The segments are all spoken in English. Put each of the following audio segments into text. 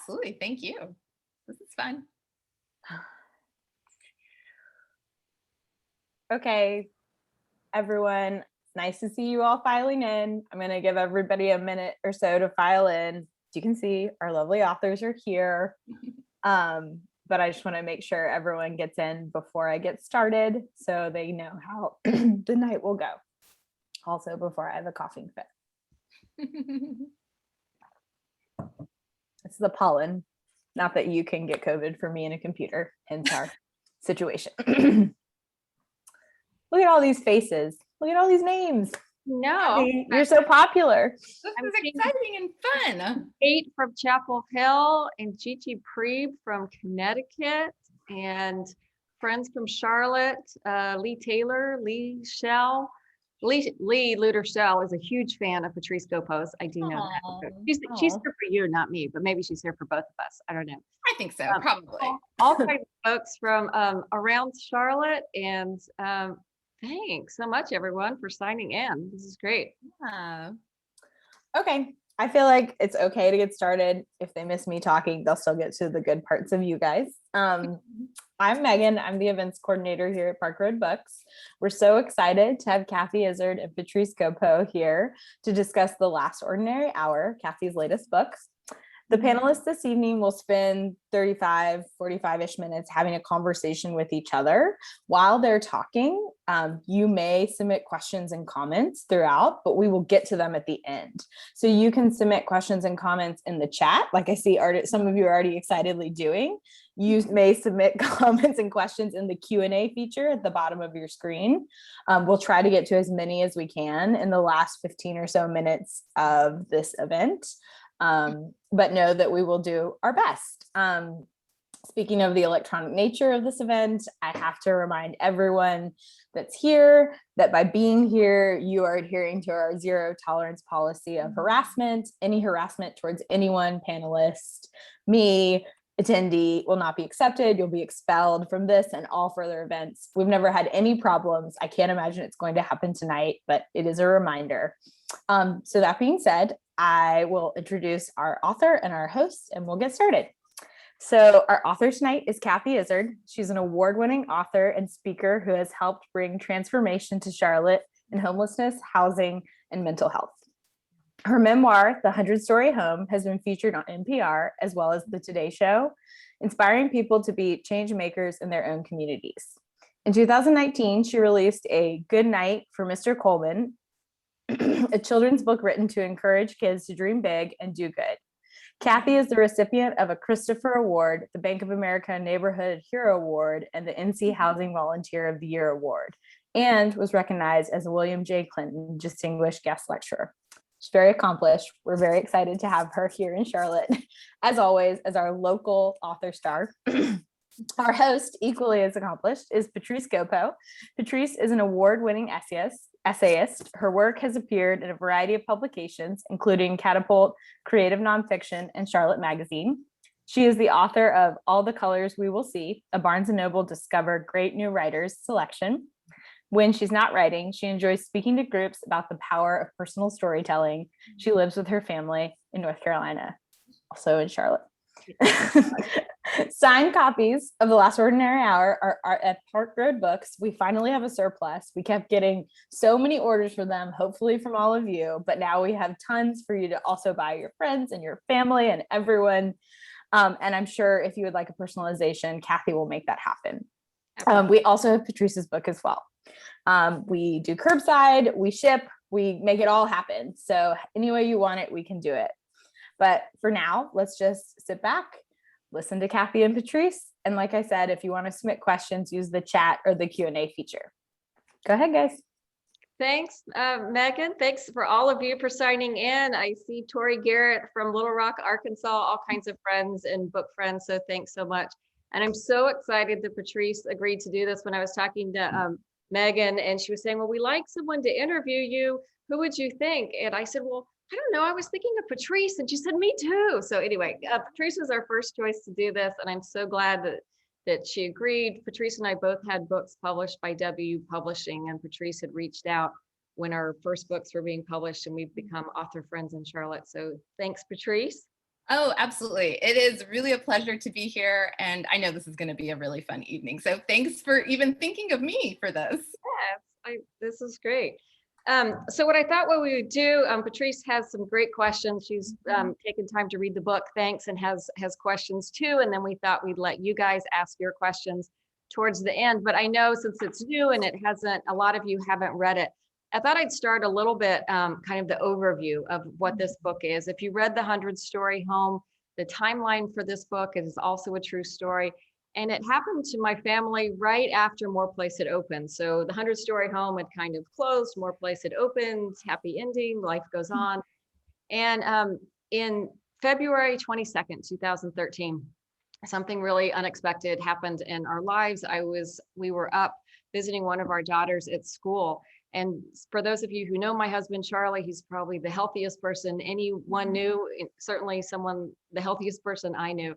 Absolutely. Thank you. This is fun. Okay, everyone, it's nice to see you all filing in. I'm going to give everybody a minute or so to file in. As you can see, our lovely authors are here. But I just want to make sure everyone gets in before I get started so they know how the night will go. Also, before I have a coughing fit. It's the pollen. Not that you can get COVID for me in a computer, hence our situation. Look at all these faces. Look at all these names. No, Kathy, you're so popular. This is exciting and fun. Kate from Chapel Hill and Gigi Preeb from Connecticut and friends from Charlotte, Lee Taylor, Lee Shell. Lee Luter Shell is a huge fan of Patrice Gopos. I do know that. She's here for you, not me, but maybe she's here for both of us. I don't know. I think so, probably. All kinds of folks from around Charlotte, and thanks so much, everyone, for signing in. This is great. Yeah. Okay, I feel like it's okay to get started. If they miss me talking, they'll still get to the good parts of you guys. I'm Megan. I'm the events coordinator here at Park Road Books. We're so excited to have Kathy Izard and Patrice Gopo here to discuss The Last Ordinary Hour, Kathy's latest books. The panelists this evening will spend 45-ish minutes having a conversation with each other. While they're talking, you may submit questions and comments throughout, but we will get to them at the end. So you can submit questions and comments in the chat, like I see some of you are already excitedly doing. You may submit comments and questions in the Q&A feature at the bottom of your screen. We'll try to get to as many as we can in the last 15 or so minutes of this event. But know that we will do our best. Speaking of the electronic nature of this event, I have to remind everyone that's here that by being here, you are adhering to our zero tolerance policy of harassment. Any harassment towards anyone, panelist, me, attendee will not be accepted. You'll be expelled from this and all further events. We've never had any problems. I can't imagine it's going to happen tonight, but it is a reminder. So that being said, I will introduce our author and our host, and we'll get started. So our author tonight is Kathy Izard. She's an award-winning author and speaker who has helped bring transformation to Charlotte in homelessness, housing, and mental health. Her memoir, The 100-Story Home, has been featured on NPR as well as The Today Show, inspiring people to be change makers in their own communities. In 2019, she released A Good Night for Mr. Coleman, a children's book written to encourage kids to dream big and do good. Kathy is the recipient of a Christopher Award, the Bank of America Neighborhood Hero Award, and the NC Housing Volunteer of the Year Award, and was recognized as a William J. Clinton Distinguished Guest Lecturer. She's very accomplished. We're very excited to have her here in Charlotte, as always, as our local author star. Our host, equally as accomplished, is Patrice Gopo. Patrice is an award-winning essayist. Her work has appeared in a variety of publications, including Catapult, Creative Nonfiction, and Charlotte Magazine. She is the author of All the Colors We Will See, a Barnes & Noble Discover Great New Writers selection. When she's not writing, she enjoys speaking to groups about the power of personal storytelling. She lives with her family in North Carolina, also in Charlotte. Signed copies of The Last Ordinary Hour are at Park Road Books. We finally have a surplus. We kept getting so many orders for them, hopefully from all of you, but now we have tons for you to also buy your friends and your family and everyone. And I'm sure if you would like a personalization, Kathy will make that happen. We also have Patrice's book as well. We do curbside, we ship, we make it all happen. So any way you want it, we can do it. But for now, let's just sit back, listen to Kathy and Patrice. And like I said, if you want to submit questions, use the chat or the Q&A feature. Go ahead, guys. Thanks, Megan. Thanks for all of you for signing in. I see Tori Garrett from Little Rock, Arkansas, all kinds of friends and book friends. So thanks so much. And I'm so excited that Patrice agreed to do this. When I was talking to Megan, and she was saying, well, we like someone to interview you. Who would you think? And I said, well, I don't know. I was thinking of Patrice, and she said, me too. So anyway, Patrice was our first choice to do this, and I'm so glad that she agreed. Patrice and I both had books published by W Publishing, and Patrice had reached out when our first books were being published, and we've become author friends in Charlotte. So thanks, Patrice. Oh, absolutely. It is really a pleasure to be here. And I know this is going to be a really fun evening. So thanks for even thinking of me for this. Yes, this is great. So what I thought what we would do, Patrice has some great questions. She's taken time to read the book, thanks, and has questions too. And then we thought we'd let you guys ask your questions towards the end. But I know since it's new and it hasn't, a lot of you haven't read it. I thought I'd start a little bit, kind of the overview of what this book is. If you read the 100-Story Home, the timeline for this book is also a true story. And it happened to my family right after More Place had opened. So the 100-Story Home had kind of closed, More Place had opened, happy ending, life goes on. And in February 22nd, 2013, something really unexpected happened in our lives. We were up visiting one of our daughters at school. And for those of you who know my husband, Charlie, he's probably the healthiest person anyone knew, certainly the healthiest person I knew.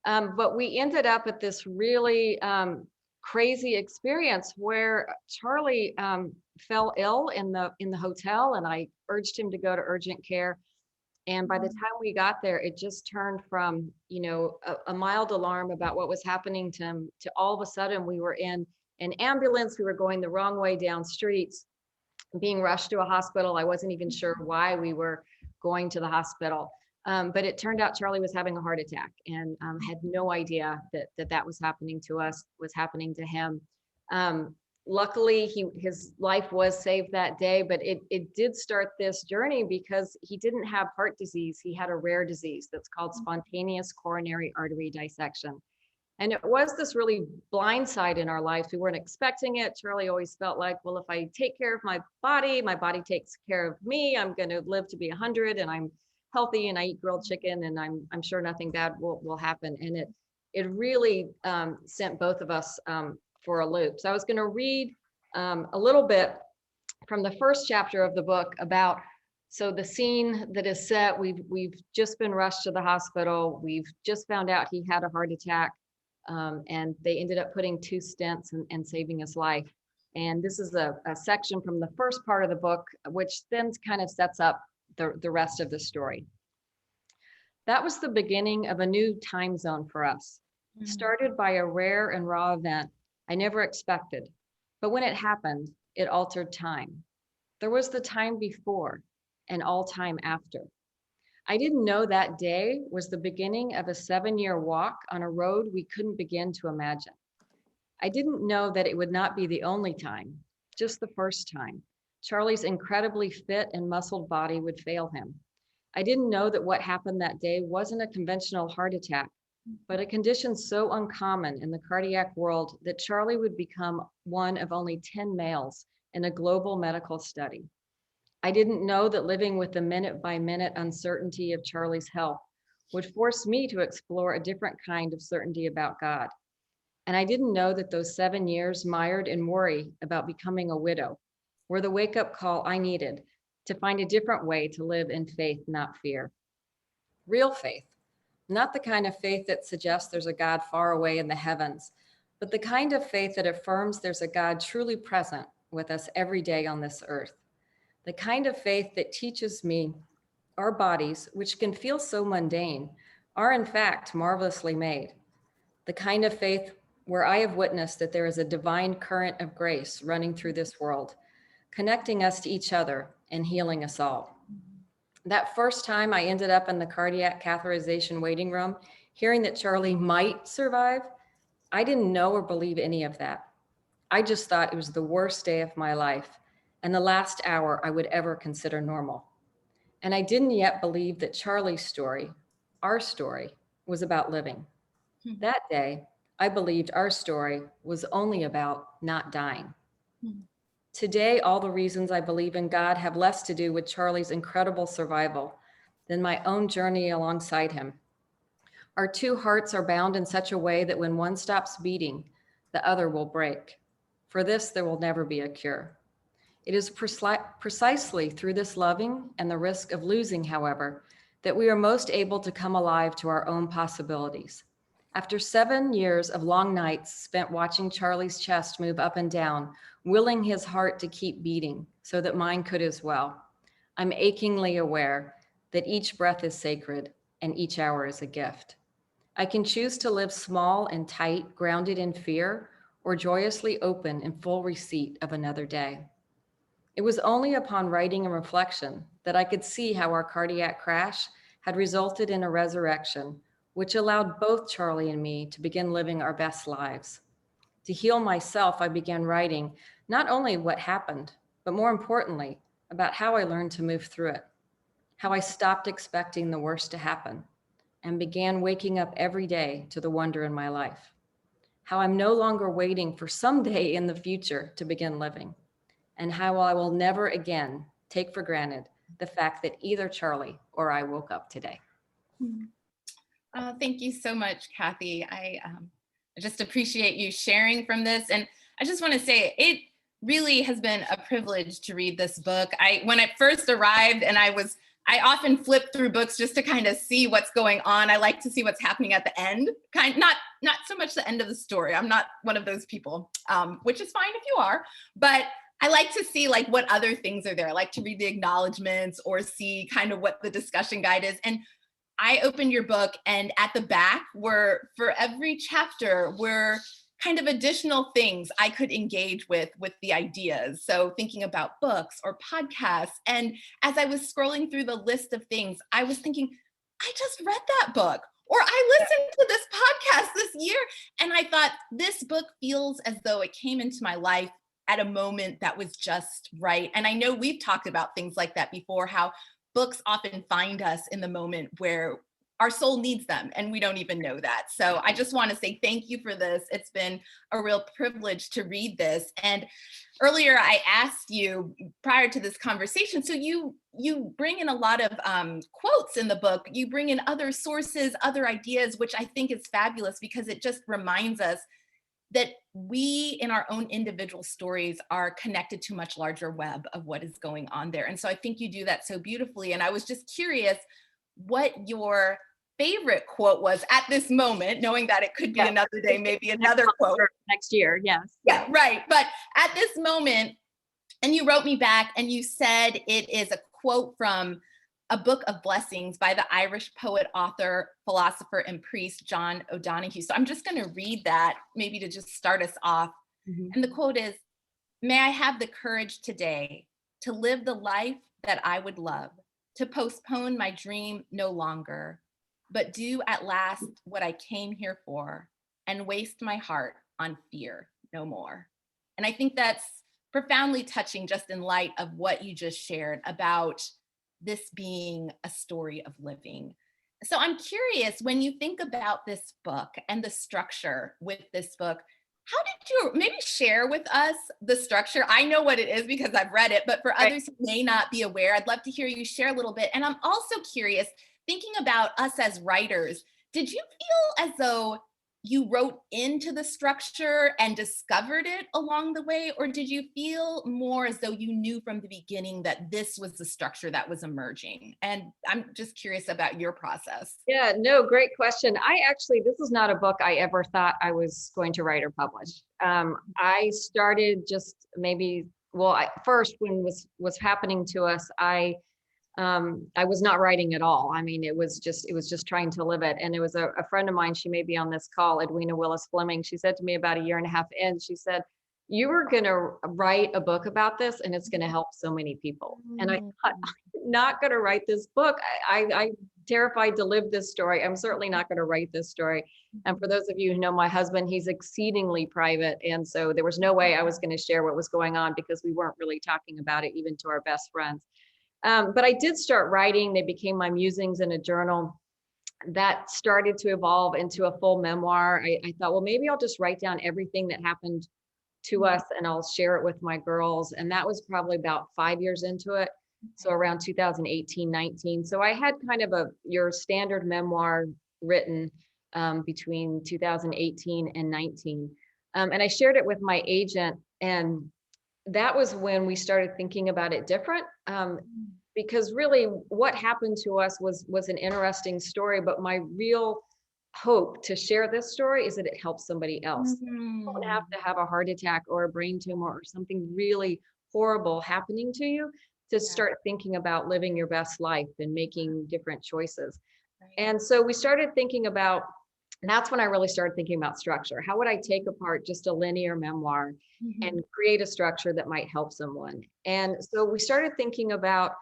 But we ended up at this really crazy experience where Charlie fell ill in the hotel, and I urged him to go to urgent care. And by the time we got there, it just turned from, a mild alarm about what was happening to him to all of a sudden we were in an ambulance. We were going the wrong way down streets, being rushed to a hospital. I wasn't even sure why we were going to the hospital. But it turned out Charlie was having a heart attack and had no idea that was happening to us, was happening to him. Luckily, his life was saved that day, but it did start this journey because he didn't have heart disease. He had a rare disease that's called spontaneous coronary artery dissection. And it was this really blind side in our lives. We weren't expecting it. Charlie always felt like, well, if I take care of my body takes care of me. I'm going to live to be 100 and I'm healthy and I eat grilled chicken and I'm sure nothing bad will happen. And it really sent both of us for a loop. So I was going to read a little bit from the first chapter of the book about, so the scene that is set, we've just been rushed to the hospital. We've just found out he had a heart attack. And they ended up putting 2 stents and saving his life. And this is a section from the first part of the book, which then kind of sets up the rest of the story. That was the beginning of a new time zone for us, started by a rare and raw event I never expected. But when it happened, it altered time. There was the time before and all time after. I didn't know that day was the beginning of a 7-year walk on a road we couldn't begin to imagine. I didn't know that it would not be the only time, just the first time. Charlie's incredibly fit and muscled body would fail him. I didn't know that what happened that day wasn't a conventional heart attack, but a condition so uncommon in the cardiac world that Charlie would become one of only 10 males in a global medical study. I didn't know that living with the minute-by-minute uncertainty of Charlie's health would force me to explore a different kind of certainty about God. And I didn't know that those 7 years mired in worry about becoming a widow were the wake-up call I needed to find a different way to live in faith, not fear. Real faith, not the kind of faith that suggests there's a God far away in the heavens, but the kind of faith that affirms there's a God truly present with us every day on this earth. The kind of faith that teaches me our bodies, which can feel so mundane, are in fact marvelously made. The kind of faith where I have witnessed that there is a divine current of grace running through this world, connecting us to each other and healing us all. That first time I ended up in the cardiac catheterization waiting room, hearing that Charlie might survive, I didn't know or believe any of that. I just thought it was the worst day of my life and the last hour I would ever consider normal. And I didn't yet believe that Charlie's story, our story, was about living. That day, I believed our story was only about not dying. Today, all the reasons I believe in God have less to do with Charlie's incredible survival than my own journey alongside him. Our 2 hearts are bound in such a way that when one stops beating, the other will break. For this, there will never be a cure. It is precisely through this loving and the risk of losing, however, that we are most able to come alive to our own possibilities. After 7 years of long nights spent watching Charlie's chest move up and down, willing his heart to keep beating so that mine could as well, I'm achingly aware that each breath is sacred, and each hour is a gift. I can choose to live small and tight, grounded in fear, or joyously open in full receipt of another day. It was only upon writing and reflection that I could see how our cardiac crash had resulted in a resurrection, which allowed both Charlie and me to begin living our best lives. To heal myself, I began writing not only what happened, but more importantly, about how I learned to move through it, how I stopped expecting the worst to happen and began waking up every day to the wonder in my life, how I'm no longer waiting for someday in the future to begin living, and how I will never again take for granted the fact that either Charlie or I woke up today. Thank you so much, Kathy. I just appreciate you sharing from this. And I just want to say it really has been a privilege to read this book. When it first arrived and I often flip through books just to kind of see what's going on. I like to see what's happening at the end, not so much the end of the story. I'm not one of those people, which is fine if you are, but I like to see like what other things are there. I like to read the acknowledgements or see kind of what the discussion guide is. And I opened your book, and at the back were, for every chapter, were kind of additional things I could engage with the ideas. So thinking about books or podcasts. And as I was scrolling through the list of things, I was thinking, I just read that book, or I listened to this podcast this year. And I thought, this book feels as though it came into my life at a moment that was just right. And I know we've talked about things like that before, how books often find us in the moment where our soul needs them and we don't even know that. So I just want to say thank you for this. It's been a real privilege to read this. And earlier I asked you prior to this conversation, so you bring in a lot of quotes in the book. You bring in other sources, other ideas, which I think is fabulous because it just reminds us that we in our own individual stories are connected to a much larger web of what is going on there. And so I think you do that so beautifully. And I was just curious what your favorite quote was at this moment, knowing that it could be another day, maybe another quote. Next year, yes. Yeah, right. But at this moment, and you wrote me back and you said it is a quote from A Book of Blessings by the Irish poet, author, philosopher, and priest, John O'Donohue. So I'm just going to read that maybe to just start us off. And the quote is, "May I have the courage today to live the life that I would love, to postpone my dream no longer, but do at last what I came here for and waste my heart on fear no more." And I think that's profoundly touching just in light of what you just shared about this being a story of living. So I'm curious, when you think about this book and the structure with this book, how did you maybe share with us the structure? I know what it is because I've read it, but for others who may not be aware, I'd love to hear you share a little bit. And I'm also curious, thinking about us as writers, did you feel as though you wrote into the structure and discovered it along the way? Or did you feel more as though you knew from the beginning that this was the structure that was emerging? And I'm just curious about your process. Yeah, no, great question. This is not a book I ever thought I was going to write or publish. I started just first when was happening to us, I was not writing at all. I mean, it was just trying to live it. And it was a friend of mine, she may be on this call, Edwina Willis Fleming. She said to me about a year and a half in, she said, "You were going to write a book about this and it's going to help so many people." And I thought, I'm not going to write this book. I'm terrified to live this story. I'm certainly not going to write this story. And for those of you who know my husband, he's exceedingly private. And so there was no way I was going to share what was going on because we weren't really talking about it even to our best friends. But I did start writing. They became my musings in a journal. That started to evolve into a full memoir. I thought, well, maybe I'll just write down everything that happened to us and I'll share it with my girls. And that was probably about 5 years into it. So around 2018, 19. So I had kind of your standard memoir written between 2018 and 19. And I shared it with my agent, and that was when we started thinking about it different. Because really what happened to us was an interesting story, but my real hope to share this story is that it helps somebody else. You don't have to have a heart attack or a brain tumor or something really horrible happening to you to start thinking about living your best life and making different choices. And so we started thinking about, and that's when I really started thinking about structure. How would I take apart just a linear memoir and create a structure that might help someone? And so we started thinking about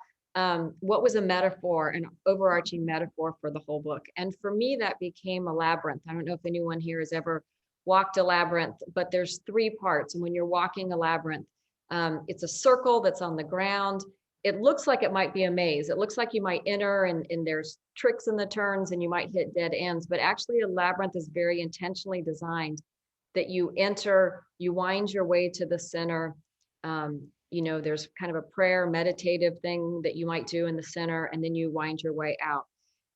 what was a metaphor, an overarching metaphor for the whole book. And for me, that became a labyrinth. I don't know if anyone here has ever walked a labyrinth, but there's 3 parts. And when you're walking a labyrinth, it's a circle that's on the ground. It looks like it might be a maze. It looks like you might enter and there's tricks in the turns and you might hit dead ends, but actually a labyrinth is very intentionally designed that you enter, you wind your way to the center. There's kind of a prayer meditative thing that you might do in the center, and then you wind your way out.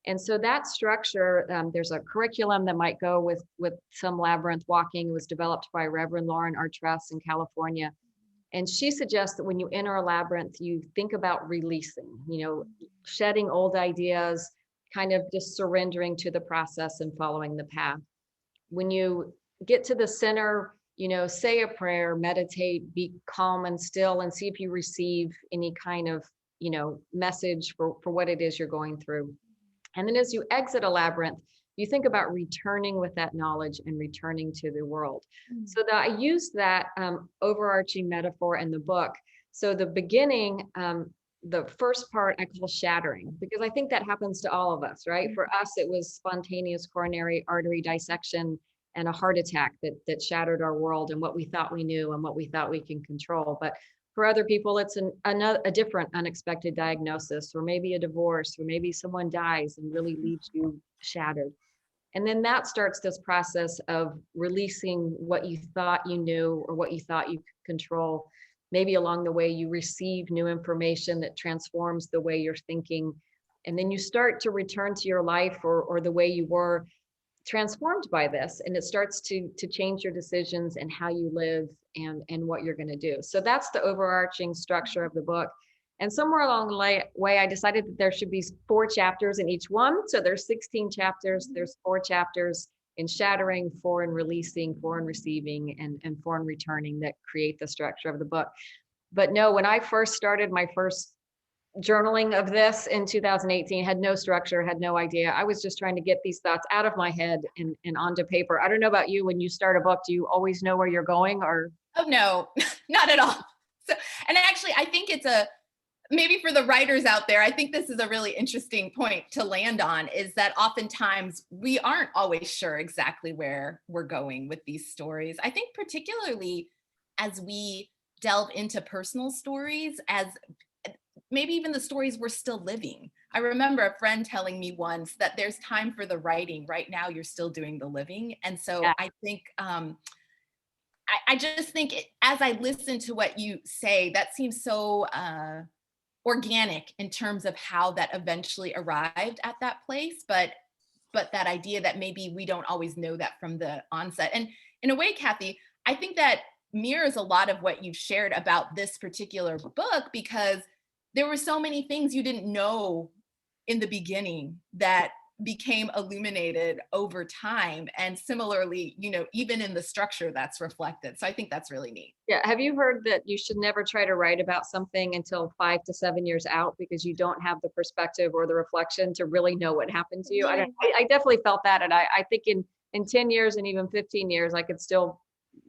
And so that structure, there's a curriculum that might go with some labyrinth walking. It was developed by Reverend Lauren Artress in California. And she suggests that when you enter a labyrinth, you think about releasing, shedding old ideas, kind of just surrendering to the process and following the path. When you get to the center, say a prayer, meditate, be calm and still, and see if you receive any kind of, message for what it is you're going through. And then as you exit a labyrinth, you think about returning with that knowledge and returning to the world. So that I used that overarching metaphor in the book. So the beginning, the first part I call shattering, because I think that happens to all of us, right? For us, it was spontaneous coronary artery dissection and a heart attack that shattered our world and what we thought we knew and what we thought we can control. But for other people, it's a different unexpected diagnosis, or maybe a divorce, or maybe someone dies and really leaves you shattered. And then that starts this process of releasing what you thought you knew or what you thought you could control. Maybe along the way, you receive new information that transforms the way you're thinking. And then you start to return to your life or the way you were, transformed by this, and it starts to change your decisions and how you live and what you're going to do. So that's the overarching structure of the book. And somewhere along the way, I decided that there should be 4 chapters in each one. So there's 16 chapters. There's 4 chapters in shattering, 4 in releasing, 4 in receiving, and 4 in returning that create the structure of the book. But no, when I first started my first journaling of this in 2018, had no structure, had no idea. I was just trying to get these thoughts out of my head and onto paper. I don't know about you, when you start a book, do you always know where you're going, or? Oh, no, not at all. So, and actually, I think it's maybe for the writers out there, I think this is a really interesting point to land on, is that oftentimes we aren't always sure exactly where we're going with these stories. I think particularly as we delve into personal stories, as maybe even the stories we're still living. I remember a friend telling me once that there's time for the writing. Right now, you're still doing the living. And so yeah. I think, I just think as I listen to what you say, that seems so organic in terms of how that eventually arrived at that place. But that idea that maybe we don't always know that from the onset. And in a way, Kathy, I think that mirrors a lot of what you've shared about this particular book, because there were so many things you didn't know in the beginning that became illuminated over time. And similarly, even in the structure that's reflected. So I think that's really neat. Yeah. Have you heard that you should never try to write about something until 5 to 7 years out, because you don't have the perspective or the reflection to really know what happened to you? Yeah. I definitely felt that. And I think in 10 years and even 15 years, I could still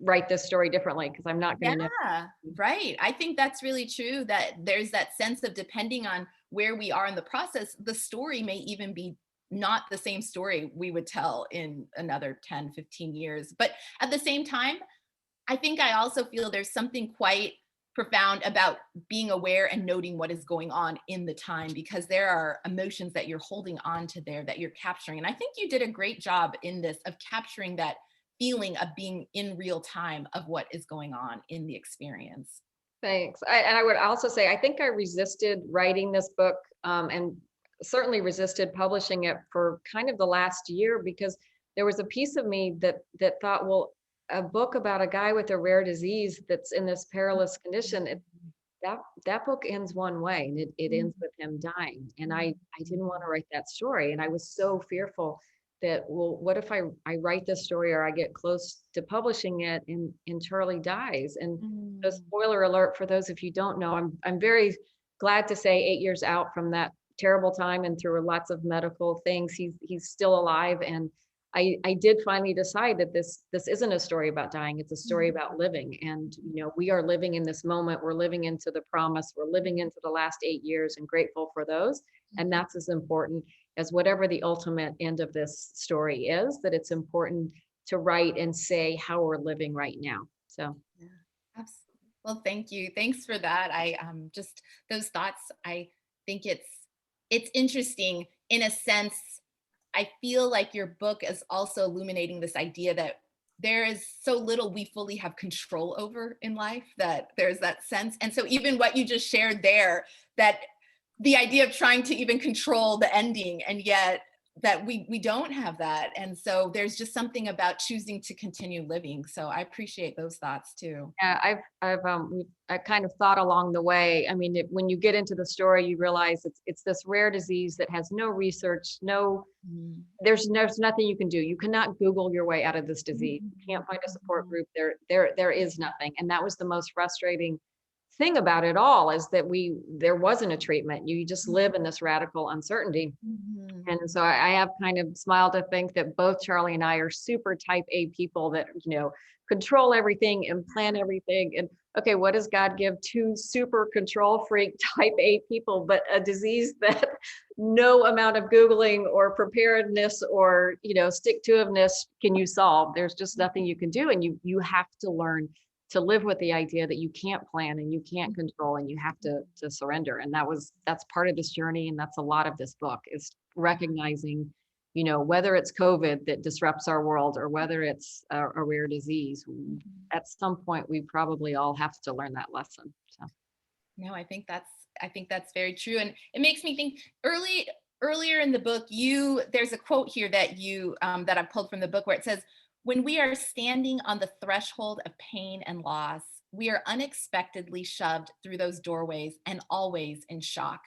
write this story differently, because I'm not going to know. Yeah, right. I think that's really true, that there's that sense of, depending on where we are in the process, the story may even be not the same story we would tell in another 10, 15 years. But at the same time, I think I also feel there's something quite profound about being aware and noting what is going on in the time, because there are emotions that you're holding on to there that you're capturing. And I think you did a great job in this of capturing that feeling of being in real time of what is going on in the experience. Thanks. And I would also say, I think I resisted writing this book and certainly resisted publishing it for kind of the last year, because there was a piece of me that thought, well, a book about a guy with a rare disease that's in this perilous condition, that book ends one way, and it ends with him dying. And I didn't want to write that story. And I was so fearful that, well, what if I write this story, or I get close to publishing it and Charlie dies? And the spoiler alert for those of you who don't know, I'm very glad to say 8 years out from that terrible time and through lots of medical things. He's still alive. And I did finally decide that this isn't a story about dying. It's a story about living. And, we are living in this moment. We're living into the promise. We're living into the last 8 years and grateful for those. And that's as important as whatever the ultimate end of this story is, that it's important to write and say how we're living right now. So. Yeah, absolutely. Well, thank you. Thanks for that. I just those thoughts, I think it's interesting in a sense. I feel like your book is also illuminating this idea that there is so little we fully have control over in life, that there's that sense. And so even what you just shared there, that the idea of trying to even control the ending, and yet that we don't have that. And so there's just something about choosing to continue living. So I appreciate those thoughts too. Yeah, I kind of thought along the way. I mean, when you get into the story, you realize it's this rare disease that has no research, there's nothing you can do. You cannot Google your way out of this disease. You can't find a support group. There is nothing. And that was the most frustrating thing about it all, is that there wasn't a treatment. You just live in this radical uncertainty. And so I have kind of smiled to think that both Charlie and I are super type A people that, control everything and plan everything. And okay, what does God give two super control freak type A people, but a disease that no amount of Googling or preparedness or, stick-to-itiveness can you solve? There's just nothing you can do. And you have to learn to live with the idea that you can't plan and you can't control, and you have to surrender. And that's part of this journey. And that's a lot of this book, is recognizing, whether it's COVID that disrupts our world or whether it's a rare disease, at some point we probably all have to learn that lesson. So. No, I think that's very true. And it makes me think earlier in the book, there's a quote here that that I pulled from the book, where it says, "When we are standing on the threshold of pain and loss, we are unexpectedly shoved through those doorways and always in shock."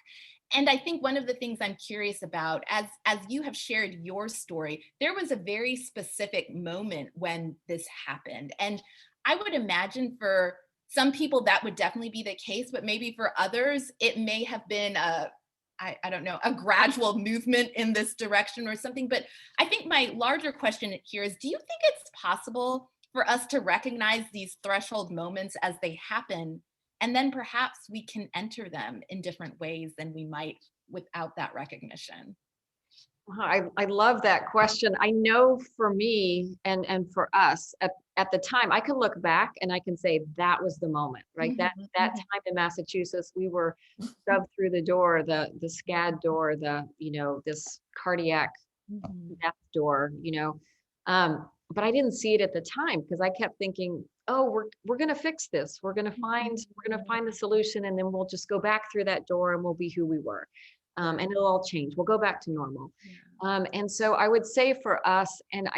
And I think one of the things I'm curious about, as you have shared your story, there was a very specific moment when this happened. And I would imagine for some people that would definitely be the case, but maybe for others, it may have been I don't know, a gradual movement in this direction or something. But I think my larger question here is, do you think it's possible for us to recognize these threshold moments as they happen, and then perhaps we can enter them in different ways than we might without that recognition? I love that question. I know for me and for us at the time, I can look back and I can say that was the moment, right? That time in Massachusetts, we were shoved through the door, the SCAD door, this cardiac death door, but I didn't see it at the time, because I kept thinking, oh, we're going to fix this. We're going to find the solution, and then we'll just go back through that door and we'll be who we were. And it'll all change. We'll go back to normal. Yeah. And so I would say for us, and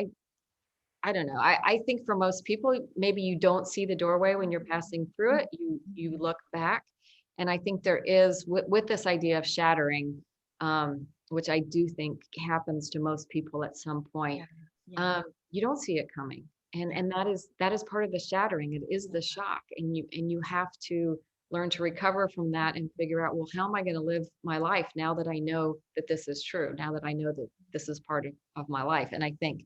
I don't know, I think for most people, maybe you don't see the doorway when you're passing through it. You look back. And I think there is, with this idea of shattering, which I do think happens to most people at some point, you don't see it coming. And that is part of the shattering. It is the shock. And you have to learn to recover from that and figure out, well, how am I going to live my life now that I know that this is true, now that I know that this is part of my life. And I think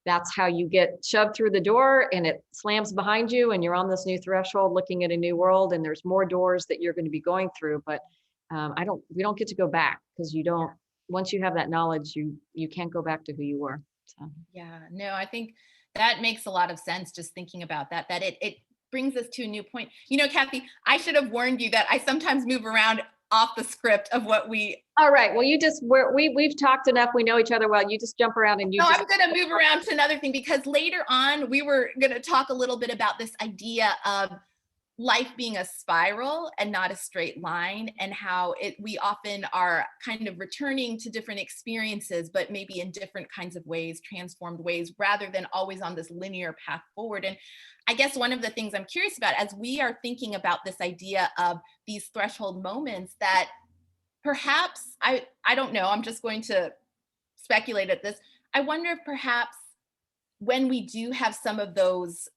that's how you get shoved through the door, and it slams behind you, and you're on this new threshold looking at a new world, and there's more doors that you're going to be going through. But we don't get to go back, because once you have that knowledge, you can't go back to who you were. So. Yeah, no, I think that makes a lot of sense, just thinking about that it brings us to a new point. Kathy, I should have warned you that I sometimes move around off the script of what we. All right. Well, we've talked enough. We know each other well. You just jump around and I'm going to move around to another thing, because later on we were going to talk a little bit about this idea of life being a spiral and not a straight line, and how we often are kind of returning to different experiences, but maybe in different kinds of ways, transformed ways, rather than always on this linear path forward. And I guess one of the things I'm curious about, as we are thinking about this idea of these threshold moments, that perhaps, I don't know, I'm just going to speculate at this. I wonder if perhaps when we do have some of those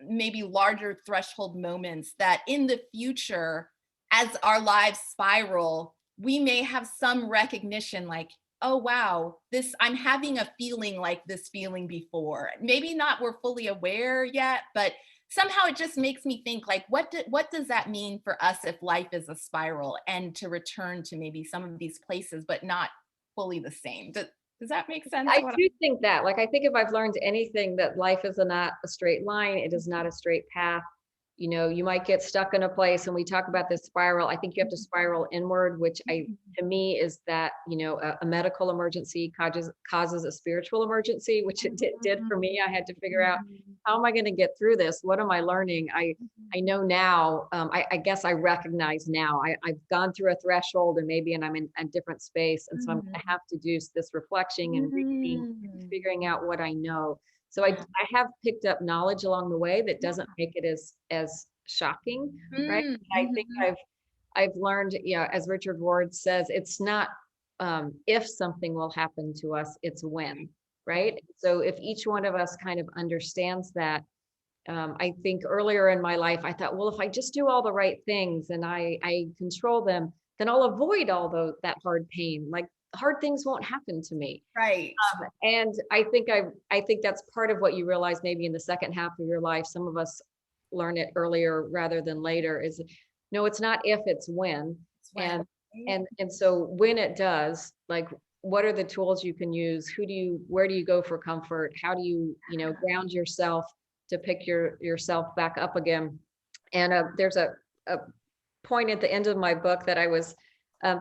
maybe larger threshold moments, that in the future, as our lives spiral, we may have some recognition like, oh, wow, I'm having a feeling like this feeling before. Maybe not we're fully aware yet, but somehow it just makes me think like, what does that mean for us if life is a spiral, and to return to maybe some of these places, but not fully the same. Does that make sense? I do think that, like, I think if I've learned anything, that life is not a straight line. It is not a straight path. You know, you might get stuck in a place, and we talk about this spiral. I think you have to spiral inward, which to me is that, you know, a medical emergency causes a spiritual emergency, which it did for me. I had to figure out, how am I going to get through this? What am I learning? I know now, I guess I recognize now, I've gone through a threshold, and maybe, and I'm in a different space. And so I'm going to have to do this reflection and reading, figuring out what I know. So I have picked up knowledge along the way that doesn't make it as shocking, right? I think I've learned, yeah, as Richard Ward says, it's not if something will happen to us, it's when, right? So if each one of us kind of understands that, I think earlier in my life, I thought, well, if I just do all the right things and I control them, then I'll avoid all that hard pain. Like, hard things won't happen to me. Right. And I think that's part of what you realize maybe in the second half of your life. Some of us learn it earlier rather than later, is no, it's not if, it's when. And so when it does, like, what are the tools you can use? Where do you go for comfort? How do you ground yourself to pick yourself back up again? And there's a point at the end of my book that I was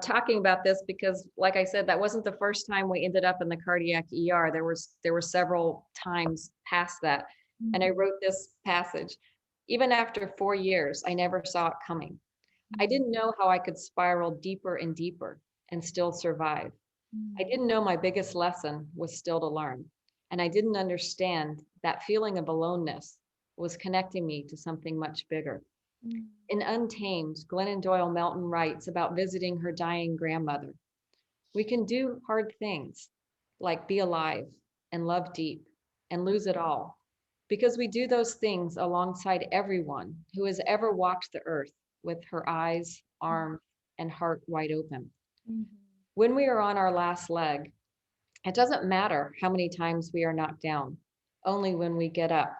talking about this, because like I said, that wasn't the first time we ended up in the cardiac ER. There were several times past that. And I wrote this passage: even after 4 years, I never saw it coming. I didn't know how I could spiral deeper and deeper and still survive. I didn't know my biggest lesson was still to learn. And I didn't understand that feeling of aloneness was connecting me to something much bigger. In Untamed, Glennon Doyle Melton writes about visiting her dying grandmother. We can do hard things, like be alive and love deep and lose it all, because we do those things alongside everyone who has ever walked the earth with her eyes, arms, and heart wide open. When we are on our last leg, it doesn't matter how many times we are knocked down, only when we get up.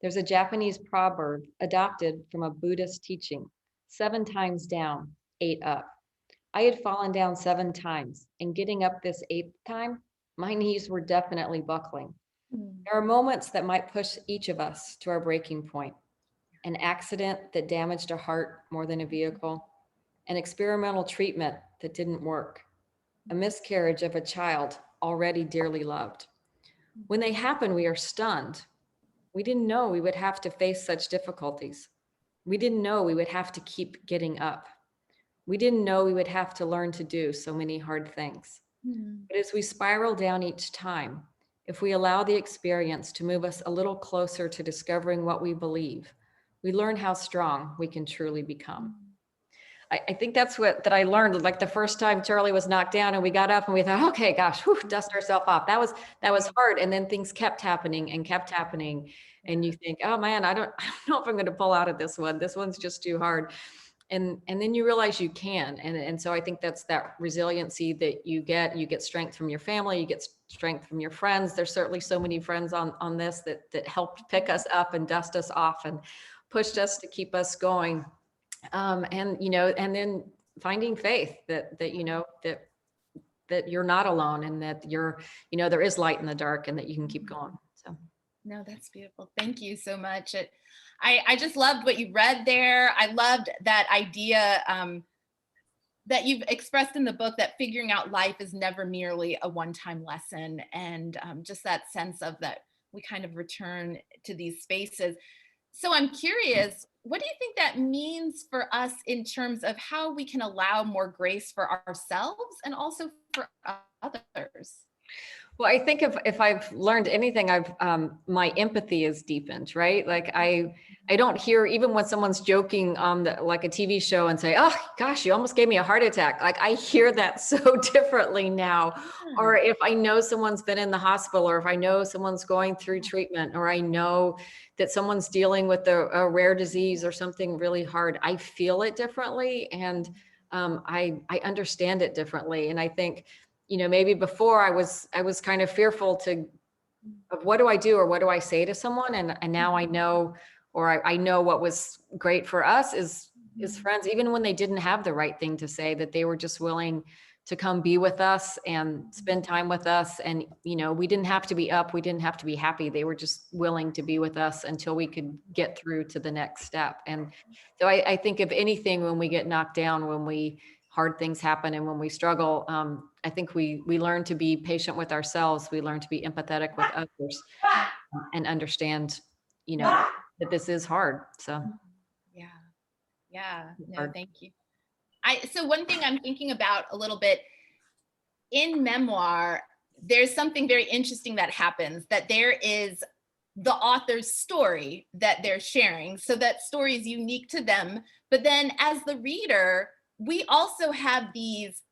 There's a Japanese proverb adopted from a Buddhist teaching: 7 times down, 8 up. I had fallen down 7 times, and getting up this 8th time, my knees were definitely buckling. There are moments that might push each of us to our breaking point: an accident that damaged a heart more than a vehicle, an experimental treatment that didn't work, a miscarriage of a child already dearly loved. When they happen, we are stunned. We didn't know we would have to face such difficulties. We didn't know we would have to keep getting up. We didn't know we would have to learn to do so many hard things. But as we spiral down each time, if we allow the experience to move us a little closer to discovering what we believe, we learn how strong we can truly become. I think that's that I learned, like the first time Charlie was knocked down and we got up and we thought, okay, gosh, whew, dust ourselves off. That was hard. And then things kept happening. And you think, oh man, I don't know if I'm going to pull out of this one. This one's just too hard. And then you realize you can. And so I think that's that resiliency that you get strength from your family, you get strength from your friends. There's certainly so many friends on this that helped pick us up and dust us off and pushed us to keep us going. And then finding faith that you're not alone, and that there is light in the dark, and that you can keep going. So. No, that's beautiful. Thank you so much. I just loved what you read there. I loved that idea that you've expressed in the book, that figuring out life is never merely a one-time lesson, and just that sense of that we kind of return to these spaces. So I'm curious, what do you think that means for us in terms of how we can allow more grace for ourselves and also for others? Well, I think if I've learned anything, my empathy is deepened, right? Like I don't hear, even when someone's joking on like a TV show and say, oh gosh, you almost gave me a heart attack. Like I hear that so differently now. Or if I know someone's been in the hospital, or if I know someone's going through treatment, or I know that someone's dealing with a rare disease or something really hard, I feel it differently. And I understand it differently. And I think, maybe before I was kind of fearful of what do I do or what do I say to someone? And now I know, or I know what was great for us is friends, even when they didn't have the right thing to say, that they were just willing to come be with us and spend time with us. And, we didn't have to be up, we didn't have to be happy. They were just willing to be with us until we could get through to the next step. And so I think if anything, when we get knocked down, when hard things happen and when we struggle, I think we learn to be patient with ourselves. We learn to be empathetic with others and understand, that this is hard. So. Yeah. No, thank you. So one thing I'm thinking about a little bit in memoir, there's something very interesting that happens, that there is the author's story that they're sharing. So that story is unique to them. But then as the reader, we also have these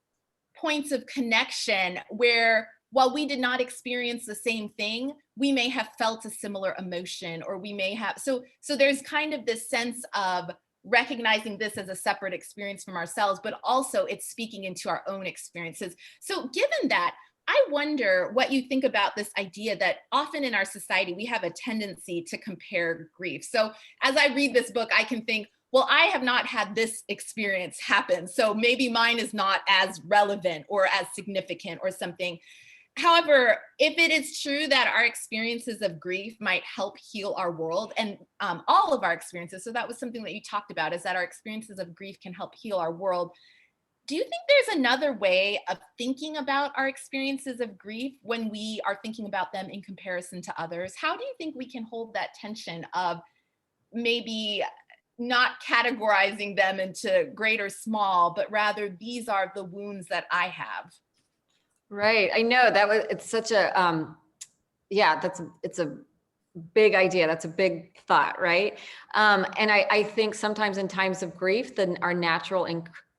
points of connection where while we did not experience the same thing, we may have felt a similar emotion, or we may have, so there's kind of this sense of recognizing this as a separate experience from ourselves, but also it's speaking into our own experiences. So given that, I wonder what you think about this idea that often in our society, we have a tendency to compare grief. So as I read this book, I can think, well, I have not had this experience happen, so maybe mine is not as relevant or as significant or something. However, if it is true that our experiences of grief might help heal our world, and all of our experiences, so that was something that you talked about, is that our experiences of grief can help heal our world. Do you think there's another way of thinking about our experiences of grief when we are thinking about them in comparison to others? How do you think we can hold that tension of maybe not categorizing them into great or small, but rather these are the wounds that I have? Right. I know it's such a, it's a big idea. That's a big thought. Right. And I think sometimes in times of grief, then our natural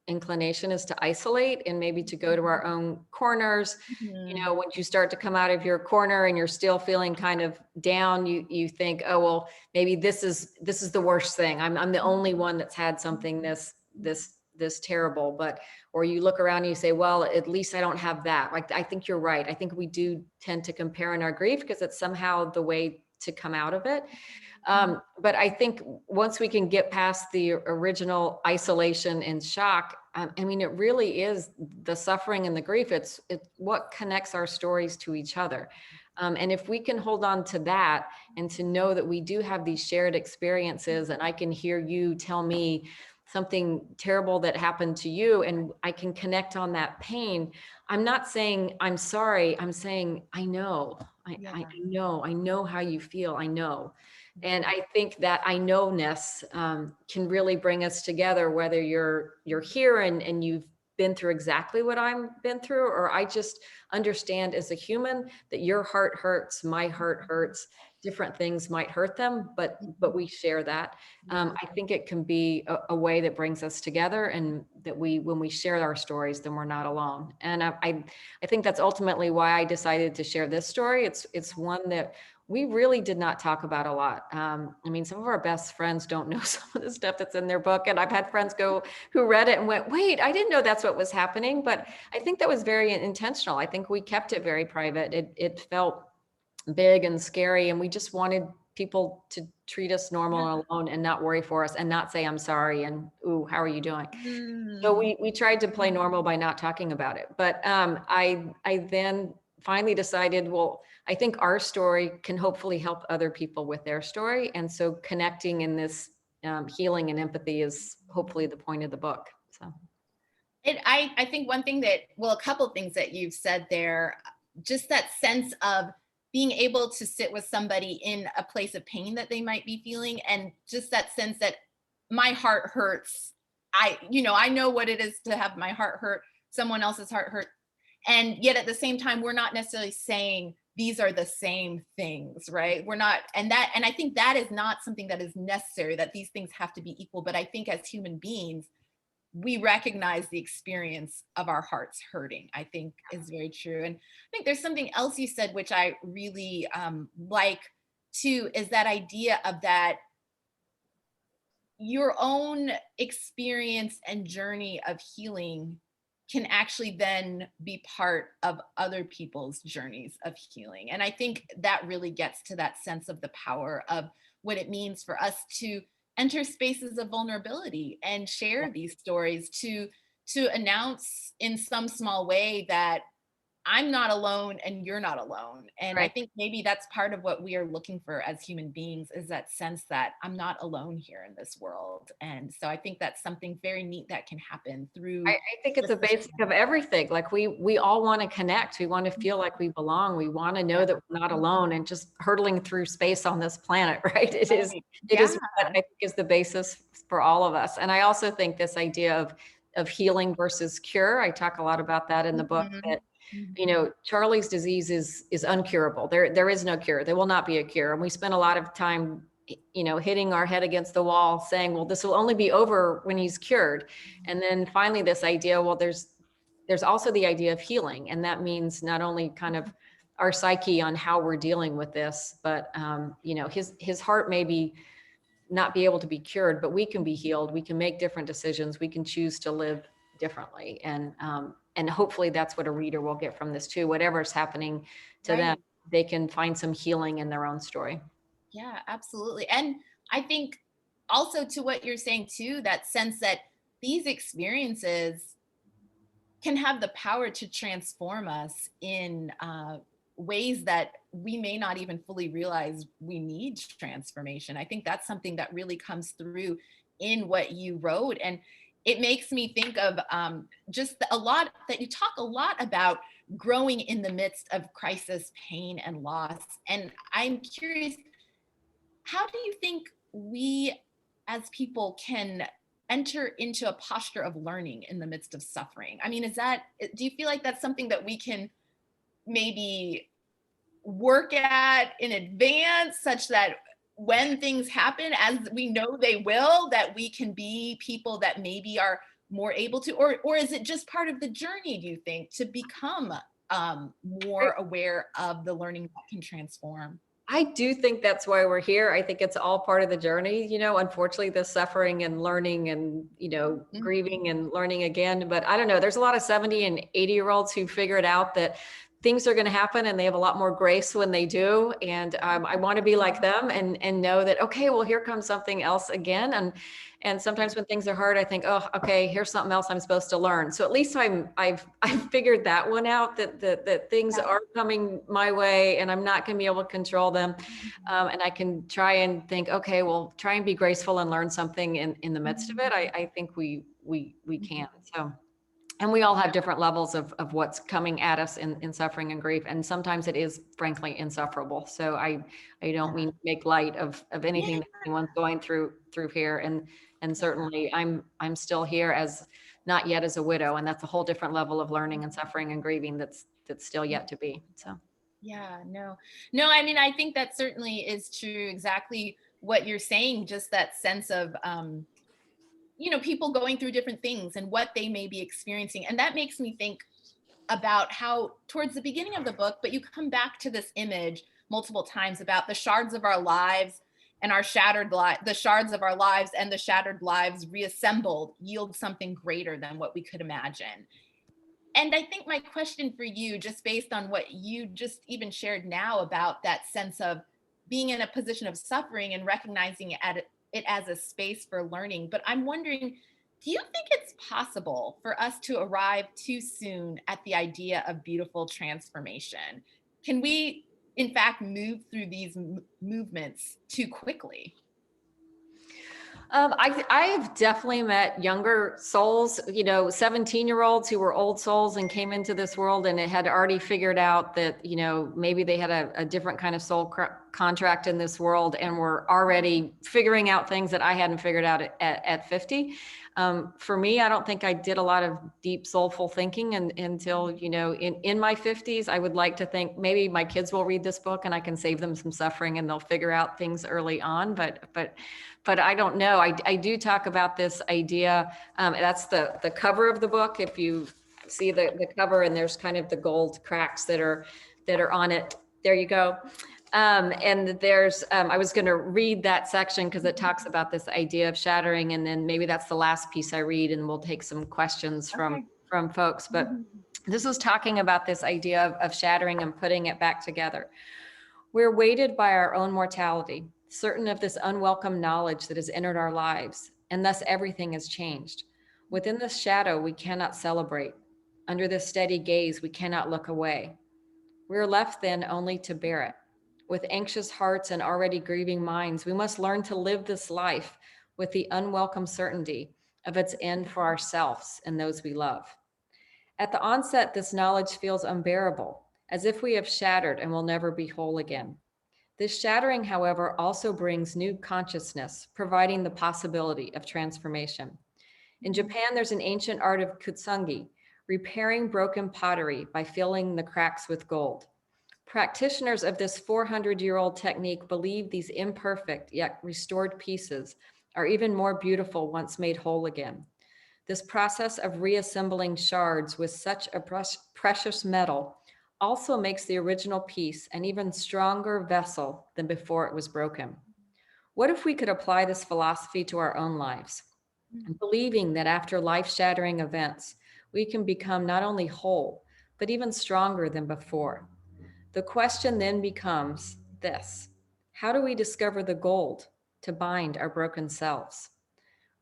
inclination is to isolate and maybe to go to our own corners. Mm-hmm. When you start to come out of your corner and you're still feeling kind of down, you think, oh, well, maybe this is the worst thing. I'm the only one that's had something this terrible. Or you look around and you say, well, at least I don't have that. Like, I think you're right. I think we do tend to compare in our grief because it's somehow the way to come out of it. But I think once we can get past the original isolation and shock, I mean, it really is the suffering and the grief. It's what connects our stories to each other. And if we can hold on to that and to know that we do have these shared experiences, and I can hear you tell me something terrible that happened to you, and I can connect on that pain. I'm not saying I'm sorry. I'm saying, I know, I know how you feel. I know. And I think that I know-ness can really bring us together, whether you're here and you've been through exactly what I've been through, or I just understand as a human that your heart hurts, my heart hurts, different things might hurt them, but we share that. I think it can be a way that brings us together, and that when we share our stories, then we're not alone. And I think that's ultimately why I decided to share this story. It's one that we really did not talk about a lot. I mean, some of our best friends don't know some of the stuff that's in their book. And I've had friends who read it and went, wait, I didn't know that's what was happening. But I think that was very intentional. I think we kept it very private. It felt big and scary, and we just wanted people to treat us normal and alone and not worry for us and not say, I'm sorry. And, ooh, how are you doing? So we tried to play normal by not talking about it. But I then finally decided, well, I think our story can hopefully help other people with their story. And so connecting in this healing and empathy is hopefully the point of the book. So. I think one thing a couple things that you've said there, just that sense of being able to sit with somebody in a place of pain that they might be feeling, and just that sense that my heart hurts. I know what it is to have my heart hurt, someone else's heart hurt. And yet at the same time, we're not necessarily saying these are the same things, right? We're not, and I think that is not something that is necessary, that these things have to be equal. But I think as human beings, we recognize the experience of our hearts hurting, I think is very true. And I think there's something else you said, which I really like too, is that idea of that your own experience and journey of healing can actually then be part of other people's journeys of healing. And I think that really gets to that sense of the power of what it means for us to enter spaces of vulnerability and share these stories, to announce in some small way that I'm not alone and you're not alone. And I Right. think maybe that's part of what we are looking for as human beings, is that sense that I'm not alone here in this world. And so I think that's something very neat that can happen through I think it's just a basic of everything. Like we all want to connect. We want to feel like we belong. We want to know that we're not alone and just hurtling through space on this planet, right? It is Yeah. what I think is the basis for all of us. And I also think this idea of healing versus cure, I talk a lot about that in the book, Mhm. that Mhm. Charlie's disease is uncurable. There is no cure. There will not be a cure. And we spend a lot of time, hitting our head against the wall saying, well, this will only be over when he's cured. And then finally this idea, well, there's also the idea of healing. And that means not only kind of our psyche on how we're dealing with this, but his heart maybe not be able to be cured, but we can be healed. We can make different decisions. We can choose to live differently. And hopefully that's what a reader will get from this too. Whatever's happening to them, Right. they can find some healing in their own story. Yeah, absolutely. And I think also to what you're saying too, that sense that these experiences can have the power to transform us in ways that we may not even fully realize we need transformation. I think that's something that really comes through in what you wrote. And it makes me think of just a lot that you talk a lot about growing in the midst of crisis, pain, and loss. And I'm curious, how do you think we as people can enter into a posture of learning in the midst of suffering? I mean, do you feel like that's something that we can maybe work at in advance, such that when things happen, as we know they will, that we can be people that maybe are more able to, or is it just part of the journey, do you think, to become more aware of the learning that can transform? I do think that's why we're here. I think it's all part of the journey. Unfortunately, the suffering and learning and, Mhm. grieving and learning again. But I don't know, there's a lot of 70 and 80-year-olds who figured out that things are going to happen and they have a lot more grace when they do. And I want to be like them and know that, okay, well, here comes something else again. And sometimes when things are hard, I think, oh, okay, here's something else I'm supposed to learn. So at least I've figured that one out, that things Yeah. are coming my way and I'm not going to be able to control them. And I can try and think, okay, well, try and be graceful and learn something in the midst of it. I think we can. So, and we all have different levels of what's coming at us in suffering and grief. And sometimes it is frankly insufferable. So I don't mean to make light of anything Yeah. that anyone's going through here. And certainly I'm still here as not yet as a widow. And that's a whole different level of learning and suffering and grieving that's still yet to be. So. Yeah, no, I mean, I think that certainly is true. Exactly what you're saying, just that sense of, people going through different things and what they may be experiencing. And that makes me think about how towards the beginning of the book, but you come back to this image multiple times about the shards of our lives and our the shards of our lives and the shattered lives reassembled yield something greater than what we could imagine. And I think my question for you, just based on what you just even shared now about that sense of being in a position of suffering and recognizing it as a space for learning, but I'm wondering, do you think it's possible for us to arrive too soon at the idea of beautiful transformation? Can we, in fact, move through these movements too quickly? I've definitely met younger souls, 17-year-olds who were old souls and came into this world and it had already figured out that, maybe they had a different kind of contract in this world and were already figuring out things that I hadn't figured out at 50. For me, I don't think I did a lot of deep soulful thinking until, in my 50s. I would like to think maybe my kids will read this book and I can save them some suffering and they'll figure out things early on. But I don't know. I do talk about this idea. That's the cover of the book. If you see the cover and there's kind of the gold cracks that are on it. There you go. And there's, I was going to read that section because it talks about this idea of shattering, and then maybe that's the last piece I read, and we'll take some questions from folks. But this is talking about this idea of shattering and putting it back together. We're weighted by our own mortality, certain of this unwelcome knowledge that has entered our lives, and thus everything has changed. Within this shadow, we cannot celebrate. Under this steady gaze, we cannot look away. We are left then only to bear it. With anxious hearts and already grieving minds, we must learn to live this life with the unwelcome certainty of its end for ourselves and those we love. At the onset, this knowledge feels unbearable, as if we have shattered and will never be whole again. This shattering, however, also brings new consciousness, providing the possibility of transformation. In Japan, there's an ancient art of kintsugi, repairing broken pottery by filling the cracks with gold. Practitioners of this 400-year-old technique believe these imperfect yet restored pieces are even more beautiful once made whole again. This process of reassembling shards with such a precious metal also makes the original piece an even stronger vessel than before it was broken. What if we could apply this philosophy to our own lives, believing that after life-shattering events, we can become not only whole, but even stronger than before? The question then becomes this: how do we discover the gold to bind our broken selves?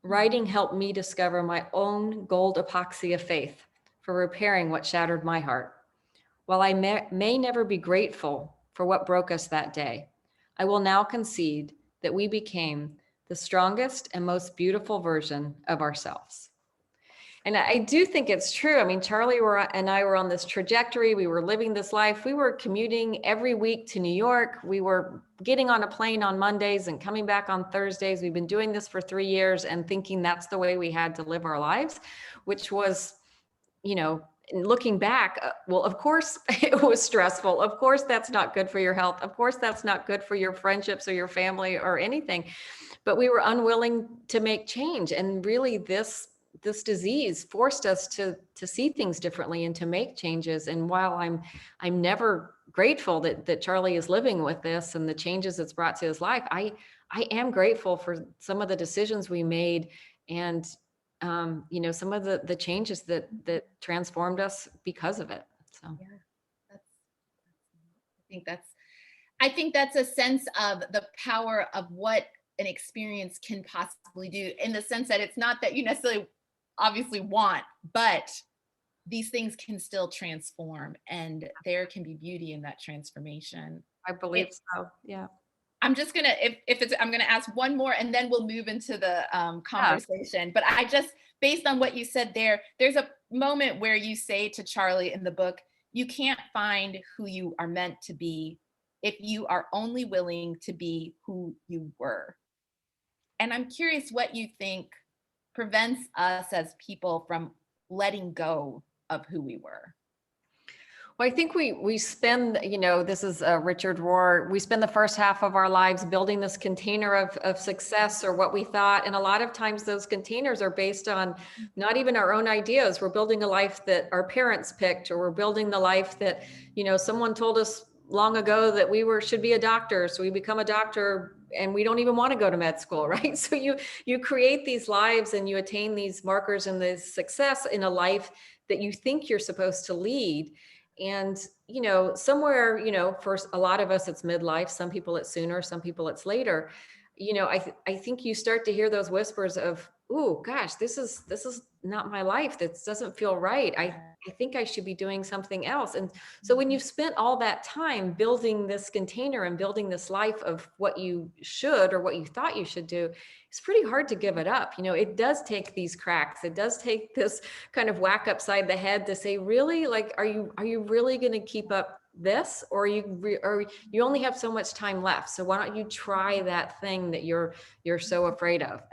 Writing helped me discover my own gold epoxy of faith for repairing what shattered my heart. While I may never be grateful for what broke us that day, I will now concede that we became the strongest and most beautiful version of ourselves. And I do think it's true. I mean, Charlie and I were on this trajectory. We were living this life. We were commuting every week to New York. We were getting on a plane on Mondays and coming back on Thursdays. We've been doing this for 3 years and thinking that's the way we had to live our lives, which was, you know, looking back, well, of course it was stressful. Of course, that's not good for your health. Of course, that's not good for your friendships or your family or anything. But we were unwilling to make change. And really this disease forced us to see things differently and to make changes. And while I'm never grateful that Charlie is living with this and the changes it's brought to his life, I am grateful for some of the decisions we made and you know, some of the changes that transformed us because of it. So yeah, I think that's a sense of the power of what an experience can possibly do, in the sense that it's not that you necessarily obviously want, but these things can still transform, and there can be beauty in that transformation. I believe so. Yeah. I'm just gonna, I'm gonna ask one more, and then we'll move into the conversation. But I just, based on what you said there's a moment where you say to Charlie in the book, you can't find who you are meant to be if you are only willing to be who you were. And I'm curious what you think prevents us as people from letting go of who we were. Well, I think we spend, you know, this is Richard Rohr, we spend the first half of our lives building this container of success or what we thought. And a lot of times those containers are based on not even our own ideas. We're building a life that our parents picked, or we're building the life that, you know, someone told us long ago that should be a doctor. So we become a doctor and we don't even want to go to med school, right? So you create these lives and you attain these markers and this success in a life that you think you're supposed to lead. And, you know, somewhere, you know, for a lot of us, it's midlife. Some people it's sooner, some people it's later. You know, I think you start to hear those whispers of, oh gosh, this is not my life. This doesn't feel right. I think I should be doing something else. And so when you've spent all that time building this container and building this life of what you should or what you thought you should do, it's pretty hard to give it up. You know, it does take these cracks. It does take this kind of whack upside the head to say, really, like, are you really going to keep up this, or you only have so much time left? So why don't you try that thing that you're so afraid of,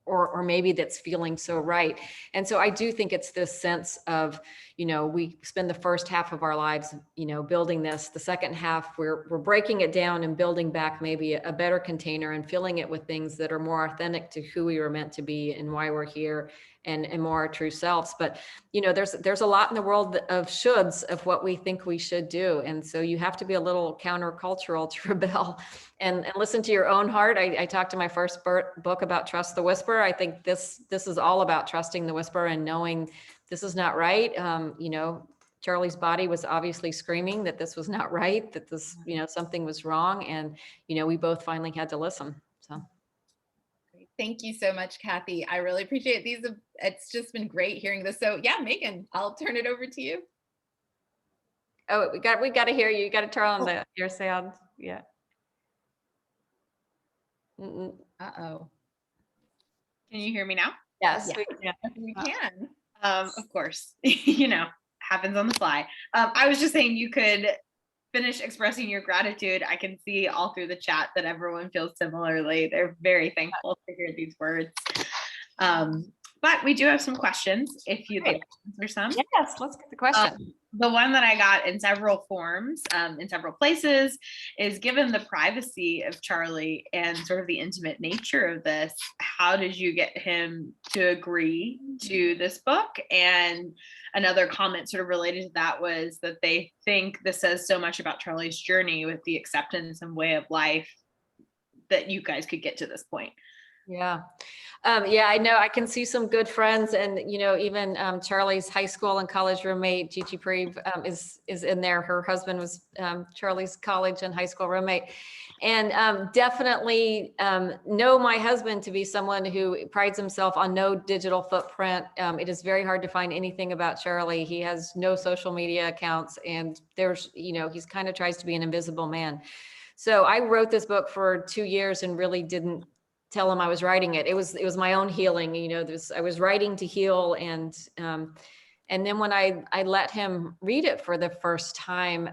or maybe that's feeling so right. And so I do think it's this sense of, you know, we spend the first half of our lives, you know, building this. The second half, we're breaking it down and building back maybe a better container and filling it with things that are more authentic to who we were meant to be and why we're here. and more our true selves. But, you know, there's a lot in the world of shoulds of what we think we should do. And so you have to be a little countercultural to rebel and listen to your own heart. I talked to my first book about Trust the Whisper. I think this is all about trusting the whisper and knowing this is not right. You know, Charlie's body was obviously screaming that this was not right, that this, you know, something was wrong. And, you know, we both finally had to listen. So. Great. Thank you so much, Kathy. I really appreciate these. It's just been great hearing this. So yeah, Megan, I'll turn it over to you. Oh, we got to hear you. You got to turn on your sound. Yeah. Uh-oh. Can you hear me now? Yes, Yeah. We can. Of course, you know, happens on the fly. I was just saying you could finish expressing your gratitude. I can see all through the chat that everyone feels similarly. They're very thankful to hear these words. But we do have some questions if you'd like to answer some. Yes, let's get the question. The one that I got in several forms, in several places, is given the privacy of Charlie and sort of the intimate nature of this, how did you get him to agree to this book? And another comment sort of related to that was that they think this says so much about Charlie's journey with the acceptance and way of life that you guys could get to this point. Yeah. Yeah, I know. I can see some good friends, and you know, even Charlie's high school and college roommate, Gigi Preeve, is in there. Her husband was Charlie's college and high school roommate, and definitely know my husband to be someone who prides himself on no digital footprint. It is very hard to find anything about Charlie. He has no social media accounts, and there's, you know, he's kind of tries to be an invisible man. So I wrote this book for 2 years and really didn't tell him I was writing it. It was my own healing. You know, I was writing to heal. And then when I let him read it for the first time,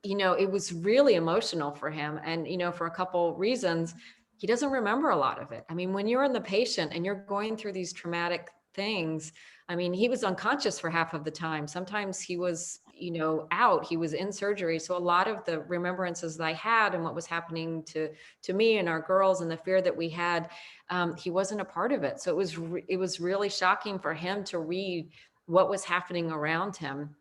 you know, it was really emotional for him. And, you know, for a couple reasons, he doesn't remember a lot of it. I mean, when you're in the patient and you're going through these traumatic things, I mean, he was unconscious for half of the time. Sometimes he was, you know, out, he was in surgery. So a lot of the remembrances that I had and what was happening to me and our girls and the fear that we had, he wasn't a part of it. So it was really shocking for him to read what was happening around him.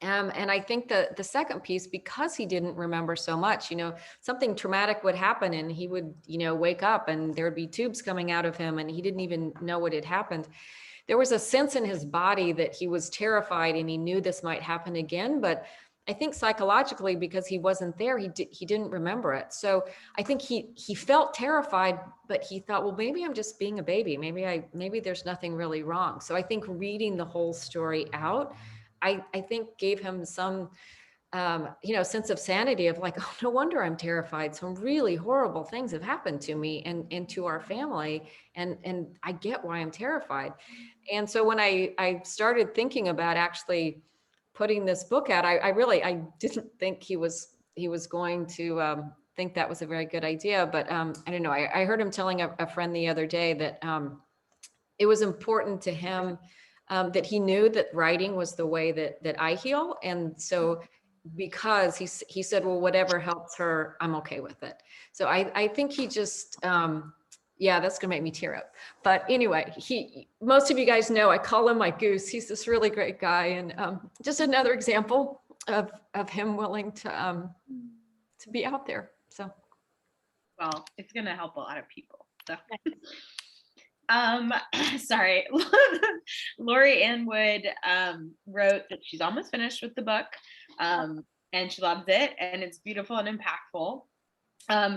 And I think the second piece, because he didn't remember so much, you know, something traumatic would happen and he would, you know, wake up and there would be tubes coming out of him and he didn't even know what had happened. There was a sense in his body that he was terrified and he knew this might happen again. But I think psychologically, because he wasn't there, he didn't remember it. So I think he felt terrified, but he thought, well, maybe I'm just being a baby. Maybe there's nothing really wrong. So I think reading the whole story out, I think gave him some, you know, sense of sanity of like, oh, no wonder I'm terrified. Some really horrible things have happened to me and to our family. And I get why I'm terrified. And so when I started thinking about actually putting this book out, I didn't think he was going to think that was a very good idea. But I don't know, I heard him telling a friend the other day that it was important to him that he knew that writing was the way that I heal. And so because he said, well, whatever helps her, I'm okay with it. So I think he just, yeah, that's gonna make me tear up. But anyway, most of you guys know, I call him my goose. He's this really great guy. And just another example of him willing to be out there, so. Well, it's gonna help a lot of people, so. Sorry, Lori Ann Wood wrote that she's almost finished with the book, and she loves it, and it's beautiful and impactful.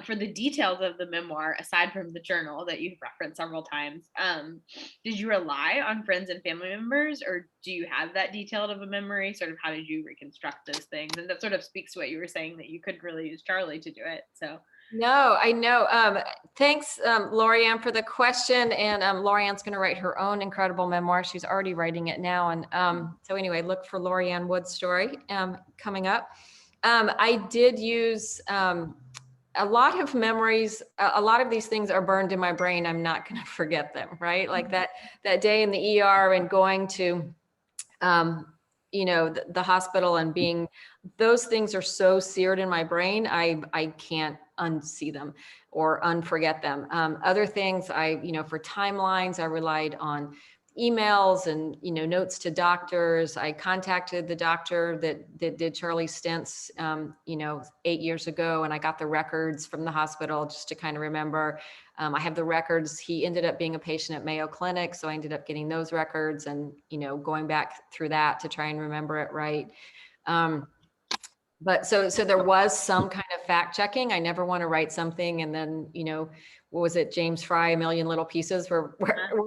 For the details of the memoir, aside from the journal that you've referenced several times, did you rely on friends and family members, or do you have that detailed of a memory? Sort of how did you reconstruct those things? And that sort of speaks to what you were saying, that you could really use Charlie to do it, so. No, I know. Thanks, Lori Ann, for the question. And Lori Ann's going to write her own incredible memoir. She's already writing it now. And so anyway, look for Lori Ann Wood's story coming up. I did use a lot of memories. A lot of these things are burned in my brain. I'm not going to forget them, right? Like that day in the ER and going to, the hospital and being, those things are so seared in my brain. I can't unsee them or unforget them. Other things for timelines, I relied on emails and, notes to doctors. I contacted the doctor that did Charlie's stents, 8 years ago, and I got the records from the hospital just to kind of remember. I have the records. He ended up being a patient at Mayo Clinic, so I ended up getting those records and, going back through that to try and remember it right. But so there was some kind of fact checking. I never want to write something and then, what was it, James Fry, A Million Little Pieces, where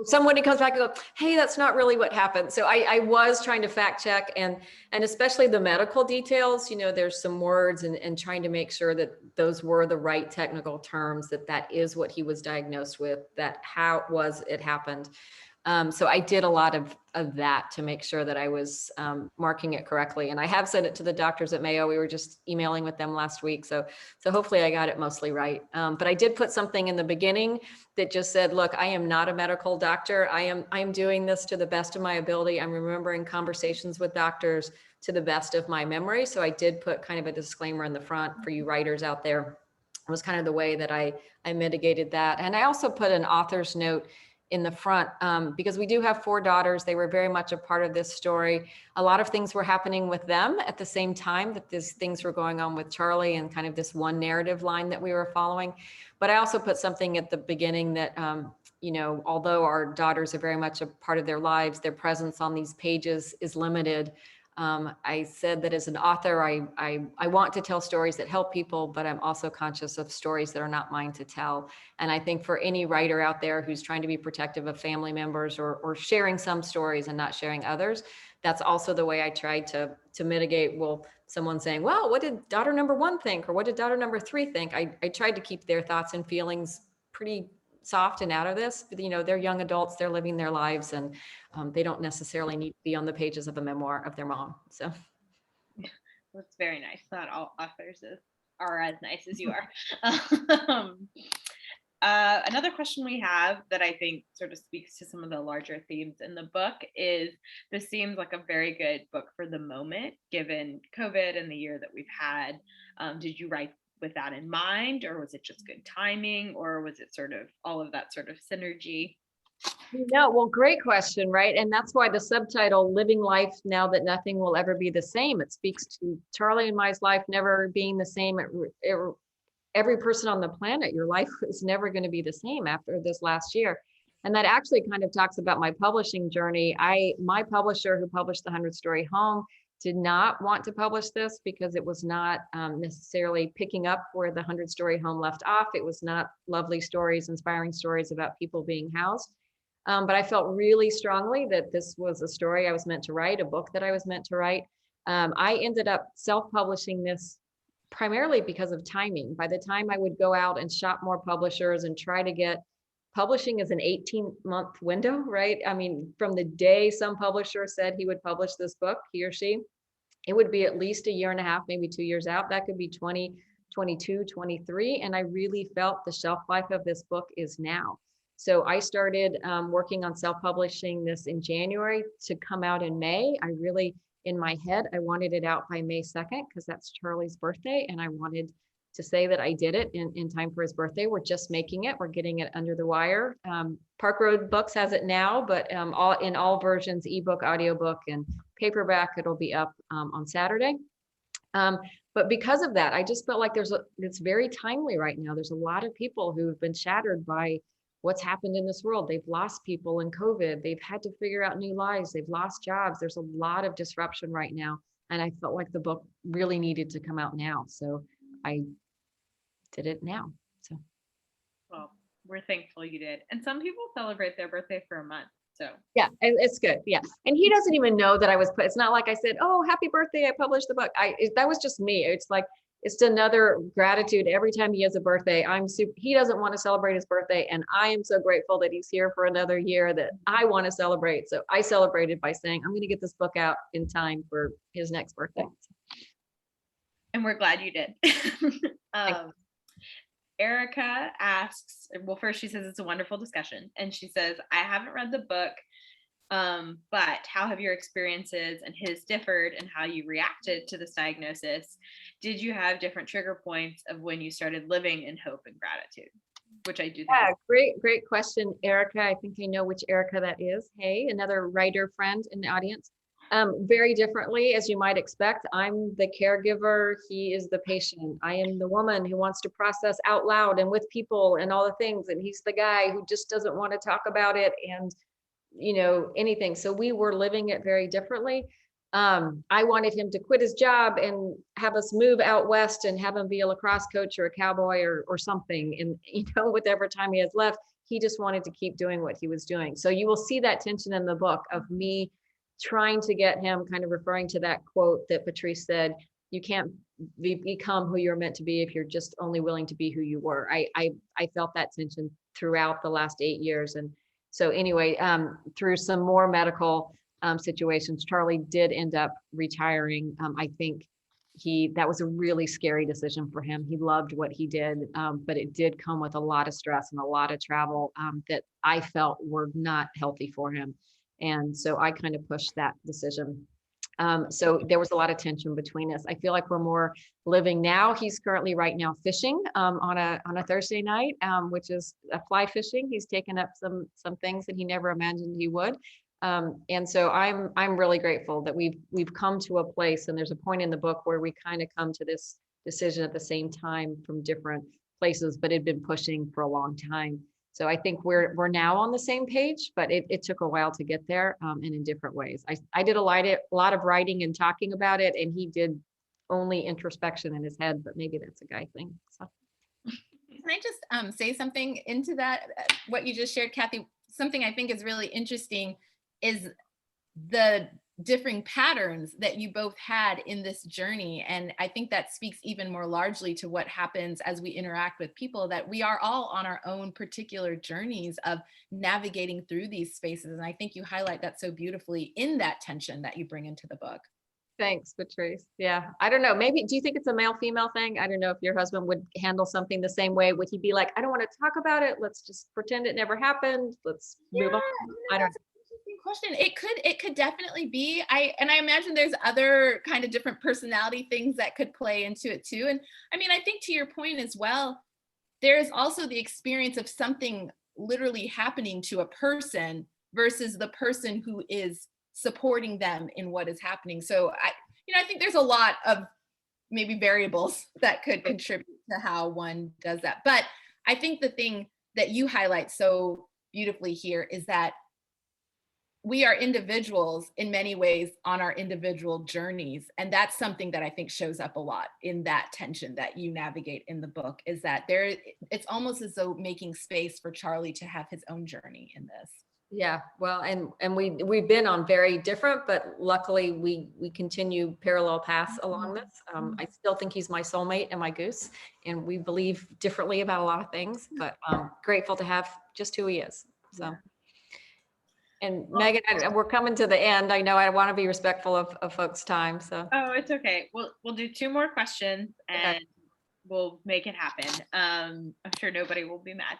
somebody comes back and goes, hey, that's not really what happened. So I was trying to fact check and especially the medical details, there's some words and trying to make sure that those were the right technical terms, that is what he was diagnosed with, that how it happened. So I did a lot of that to make sure that I was marking it correctly. And I have sent it to the doctors at Mayo. We were just emailing with them last week. So hopefully I got it mostly right. But I did put something in the beginning that just said, look, I am not a medical doctor. I am doing this to the best of my ability. I'm remembering conversations with doctors to the best of my memory. So I did put kind of a disclaimer in the front for you writers out there. It was kind of the way that I mitigated that. And I also put an author's note in the front because we do have 4 daughters. They were very much a part of this story. A lot of things were happening with them at the same time that these things were going on with Charlie and kind of this one narrative line that we were following. But I also put something at the beginning that, although our daughters are very much a part of their lives, their presence on these pages is limited. I said that as an author, I want to tell stories that help people, but I'm also conscious of stories that are not mine to tell. And I think for any writer out there who's trying to be protective of family members or sharing some stories and not sharing others, that's also the way I tried to mitigate, someone saying, well, what did daughter number 1 think? Or what did daughter number 3 think? I tried to keep their thoughts and feelings pretty soft and out of this. They're young adults, they're living their lives, and they don't necessarily need to be on the pages of a memoir of their mom. So that's very nice. Not all authors are as nice as you are. Another question we have that I think sort of speaks to some of the larger themes in the book is, this seems like a very good book for the moment, given COVID and the year that we've had. Did you write with that in mind, or was it just good timing, or was it sort of all of that sort of synergy? No, well, great question, right? And that's why the subtitle, Living Life Now That Nothing Will Ever Be the Same, it speaks to Charlie and my life never being the same. Every person on the planet, your life is never going to be the same after this last year. And that actually kind of talks about my publishing journey. My publisher who published The 100-Story Home did not want to publish this because it was not necessarily picking up where The 100-Story Home left off. It was not lovely stories, inspiring stories about people being housed. But I felt really strongly that this was a story I was meant to write, a book that I was meant to write. I ended up self-publishing this primarily because of timing. By the time I would go out and shop more publishers and try to get, publishing is an 18-month window, right? I mean, from the day some publisher said he would publish this book, he or she, it would be at least a year and a half, maybe 2 years out. That could be 2022, 23. And I really felt the shelf life of this book is now. So I started working on self-publishing this in January to come out in May. I really, in my head, I wanted it out by May 2nd because that's Charlie's birthday. And I wanted to say that I did it in time for his birthday. We're just making it. We're getting it under the wire. Park Road Books has it now, but in all versions, ebook, audiobook, and paperback, it'll be up on Saturday. But because of that, I just felt like it's very timely right now. There's a lot of people who have been shattered by what's happened in this world. They've lost people in COVID. They've had to figure out new lives. They've lost jobs. There's a lot of disruption right now. And I felt like the book really needed to come out now. So I did it now. So. Well, we're thankful you did. And some people celebrate their birthday for a month. So yeah, it's good. Yeah. And he doesn't even know that it's not like I said, oh, happy birthday, I published the book. That was just me. It's like, it's another gratitude every time he has a birthday. He doesn't want to celebrate his birthday. And I am so grateful that he's here for another year that I want to celebrate. So I celebrated by saying, I'm going to get this book out in time for his next birthday. And we're glad you did. Erica asks, well, first she says it's a wonderful discussion. And she says, I haven't read the book But how have your experiences and his differed, and how you reacted to this diagnosis? Did you have different trigger points of when you started living in hope and gratitude? Which I do think Yeah, great question, Erica. I think I know which Erica that is. Hey, another writer friend in the audience. Very differently, as you might expect. I'm the caregiver. He is the patient. I am the woman who wants to process out loud and with people and all the things. And he's the guy who just doesn't want to talk about it and, anything. So we were living it very differently. I wanted him to quit his job and have us move out west and have him be a lacrosse coach or a cowboy or something. And, whatever time he has left, he just wanted to keep doing what he was doing. So you will see that tension in the book of me trying to get him, kind of referring to that quote that Patrice said, you can't become who you're meant to be if you're just only willing to be who you were. I felt that tension throughout the last 8 years. And so anyway, through some more medical situations, Charlie did end up retiring. I think that was a really scary decision for him. He loved what he did, but it did come with a lot of stress and a lot of travel that I felt were not healthy for him. And so I kind of pushed that decision. So there was a lot of tension between us. I feel like we're more living now. He's currently right now fishing on a Thursday night, which is fly fishing. He's taken up some things that he never imagined he would. And so I'm really grateful that we've come to a place, and there's a point in the book where we kind of come to this decision at the same time from different places, but it'd been pushing for a long time. So I think we're now on the same page, but it took a while to get there, and in different ways. I did a lot of writing and talking about it, and he did only introspection in his head, but maybe that's a guy thing. So. Can I just say something into that, what you just shared, Kathy? Something I think is really interesting is the differing patterns that you both had in this journey. And I think that speaks even more largely to what happens as we interact with people, that we are all on our own particular journeys of navigating through these spaces. And I think you highlight that so beautifully in that tension that you bring into the book. Thanks, Patrice. Yeah, I don't know. Maybe, do you think it's a male-female thing? I don't know if your husband would handle something the same way. Would he be like, I don't want to talk about it. Let's just pretend it never happened. Let's move on. I don't know. Question. It could definitely be. I imagine there's other kind of different personality things that could play into it too. And I mean, I think to your point as well, there's also the experience of something literally happening to a person versus the person who is supporting them in what is happening. So I think there's a lot of maybe variables that could contribute to how one does that. But I think the thing that you highlight so beautifully here is that we are individuals in many ways on our individual journeys. And that's something that I think shows up a lot in that tension that you navigate in the book, is that it's almost as though making space for Charlie to have his own journey in this. Yeah, well, and we've been on very different, but luckily we continue parallel paths along this. I still think he's my soulmate and my goose, and we believe differently about a lot of things, but I'm grateful to have just who he is. So. And Megan, we're coming to the end. I know I want to be respectful of folks' time. So. Oh, it's okay. We'll do 2 more questions and we'll make it happen. I'm sure nobody will be mad.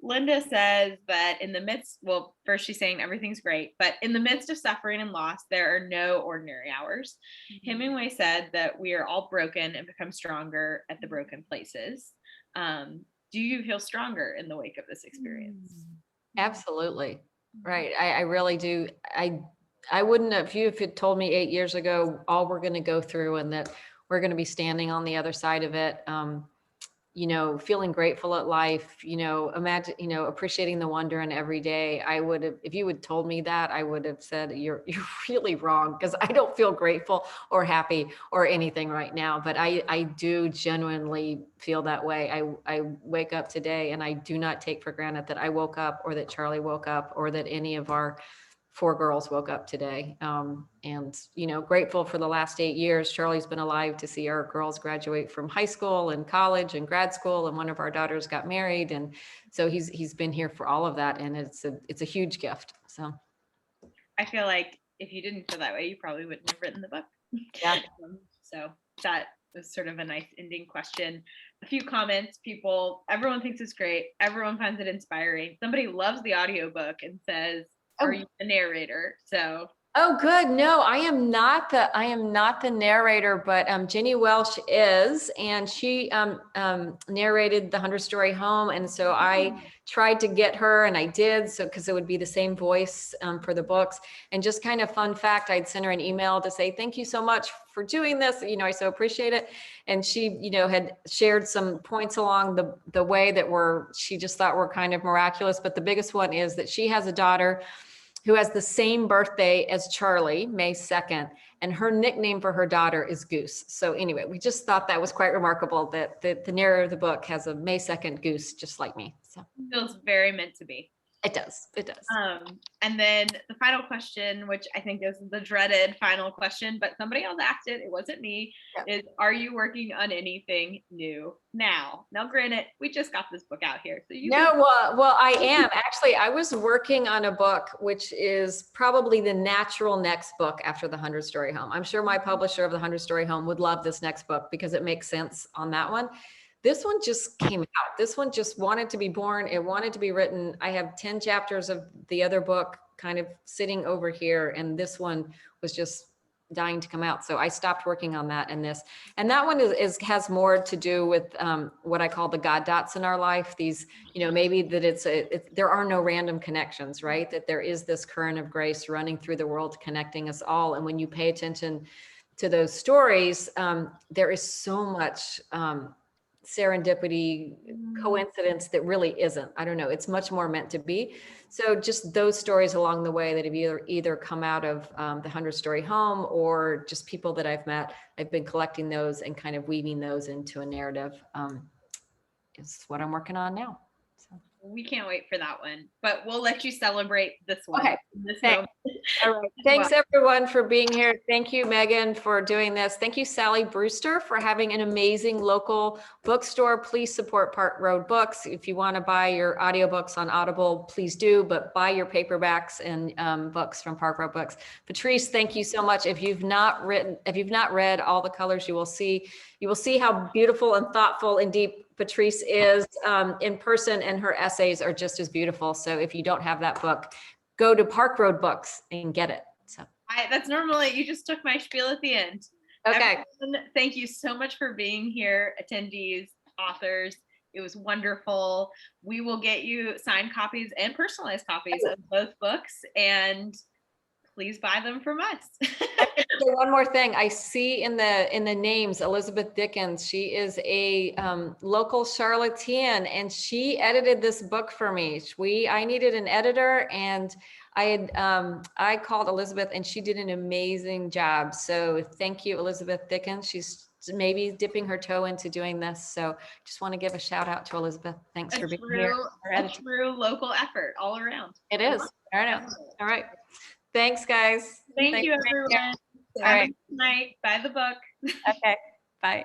Linda says that in the midst, well, first she's saying everything's great, but in the midst of suffering and loss, there are no ordinary hours. Hemingway said that we are all broken and become stronger at the broken places. Do you feel stronger in the wake of this experience? Absolutely. Right. I really do. I wouldn't have, if you had told me 8 years ago, all we're going to go through and that we're going to be standing on the other side of it, feeling grateful at life, imagine, appreciating the wonder in every day. I would have, if you had told me that, I would have said, you're really wrong, because I don't feel grateful or happy or anything right now. But I do genuinely feel that way. I wake up today and I do not take for granted that I woke up, or that Charlie woke up, or that any of our 4 girls woke up today. And, grateful for the last 8 years. Charlie's been alive to see our girls graduate from high school and college and grad school. And one of our daughters got married. And so he's been here for all of that. And it's a huge gift. So I feel like if you didn't feel that way, you probably wouldn't have written the book. Yeah. So that was sort of a nice ending question. A few comments, everyone thinks it's great. Everyone finds it inspiring. Somebody loves the audiobook and says, are you the narrator? So. Oh, good. No, I am not the narrator, but Jenny Welsh is, and she narrated the 100-Story Home. And so I tried to get her, and I did, so because it would be the same voice for the books. And just kind of fun fact, I'd sent her an email to say, thank you so much for doing this. I so appreciate it. And she, had shared some points along the way that she just thought were kind of miraculous. But the biggest one is that she has a daughter who has the same birthday as Charlie, May 2nd, and her nickname for her daughter is Goose. So anyway, we just thought that was quite remarkable that the narrator of the book has a May 2nd goose, just like me. So feels very meant to be. It does. And then the final question, which I think is the dreaded final question, but somebody else asked it, it wasn't me, is, are you working on anything new now? Now, granted, we just got this book out here. So well, I am. Actually, I was working on a book, which is probably the natural next book after the 100-Story Home. I'm sure my publisher of the 100-Story Home would love this next book because it makes sense on that one. This one just came out. This one just wanted to be born. It wanted to be written. I have 10 chapters of the other book kind of sitting over here, and this one was just dying to come out. So I stopped working on that and this. And that one has more to do with what I call the God dots in our life. These, maybe that there are no random connections, right? That there is this current of grace running through the world, connecting us all. And when you pay attention to those stories, there is so much serendipity, coincidence that really isn't. I don't know. It's much more meant to be. So just those stories along the way that have either come out of the 100-Story Home or just people that I've met, I've been collecting those and kind of weaving those into a narrative is what I'm working on now. So. We can't wait for that one, but we'll let you celebrate this one. Okay. Thanks. All right. Thanks everyone for being here. Thank you, Megan, for doing this. Thank you, Sally Brewster, for having an amazing local bookstore. Please support Park Road Books. If you want to buy your audiobooks on Audible, please do, but buy your paperbacks and books from Park Road Books. Patrice, thank you so much. If you've not read All the Colors You Will See how beautiful and thoughtful and deep Patrice is in person, and her essays are just as beautiful. So if you don't have that book, go to Park Road Books and get it. So that's normally, you just took my spiel at the end. Okay. Everyone, thank you so much for being here, attendees, authors. It was wonderful. We will get you signed copies and personalized copies of both books, and please buy them from us. One more thing, I see in the names, Elizabeth Dickens. She is a local Charlottean, and she edited this book for me. I needed an editor, and I called Elizabeth, and she did an amazing job. So thank you, Elizabeth Dickens. She's maybe dipping her toe into doing this. So just want to give a shout out to Elizabeth. Thanks for being here. A true local effort all around. It is. All right. Thanks, guys. Thank you, everyone. All right. Good night. Buy the book. Okay. Bye.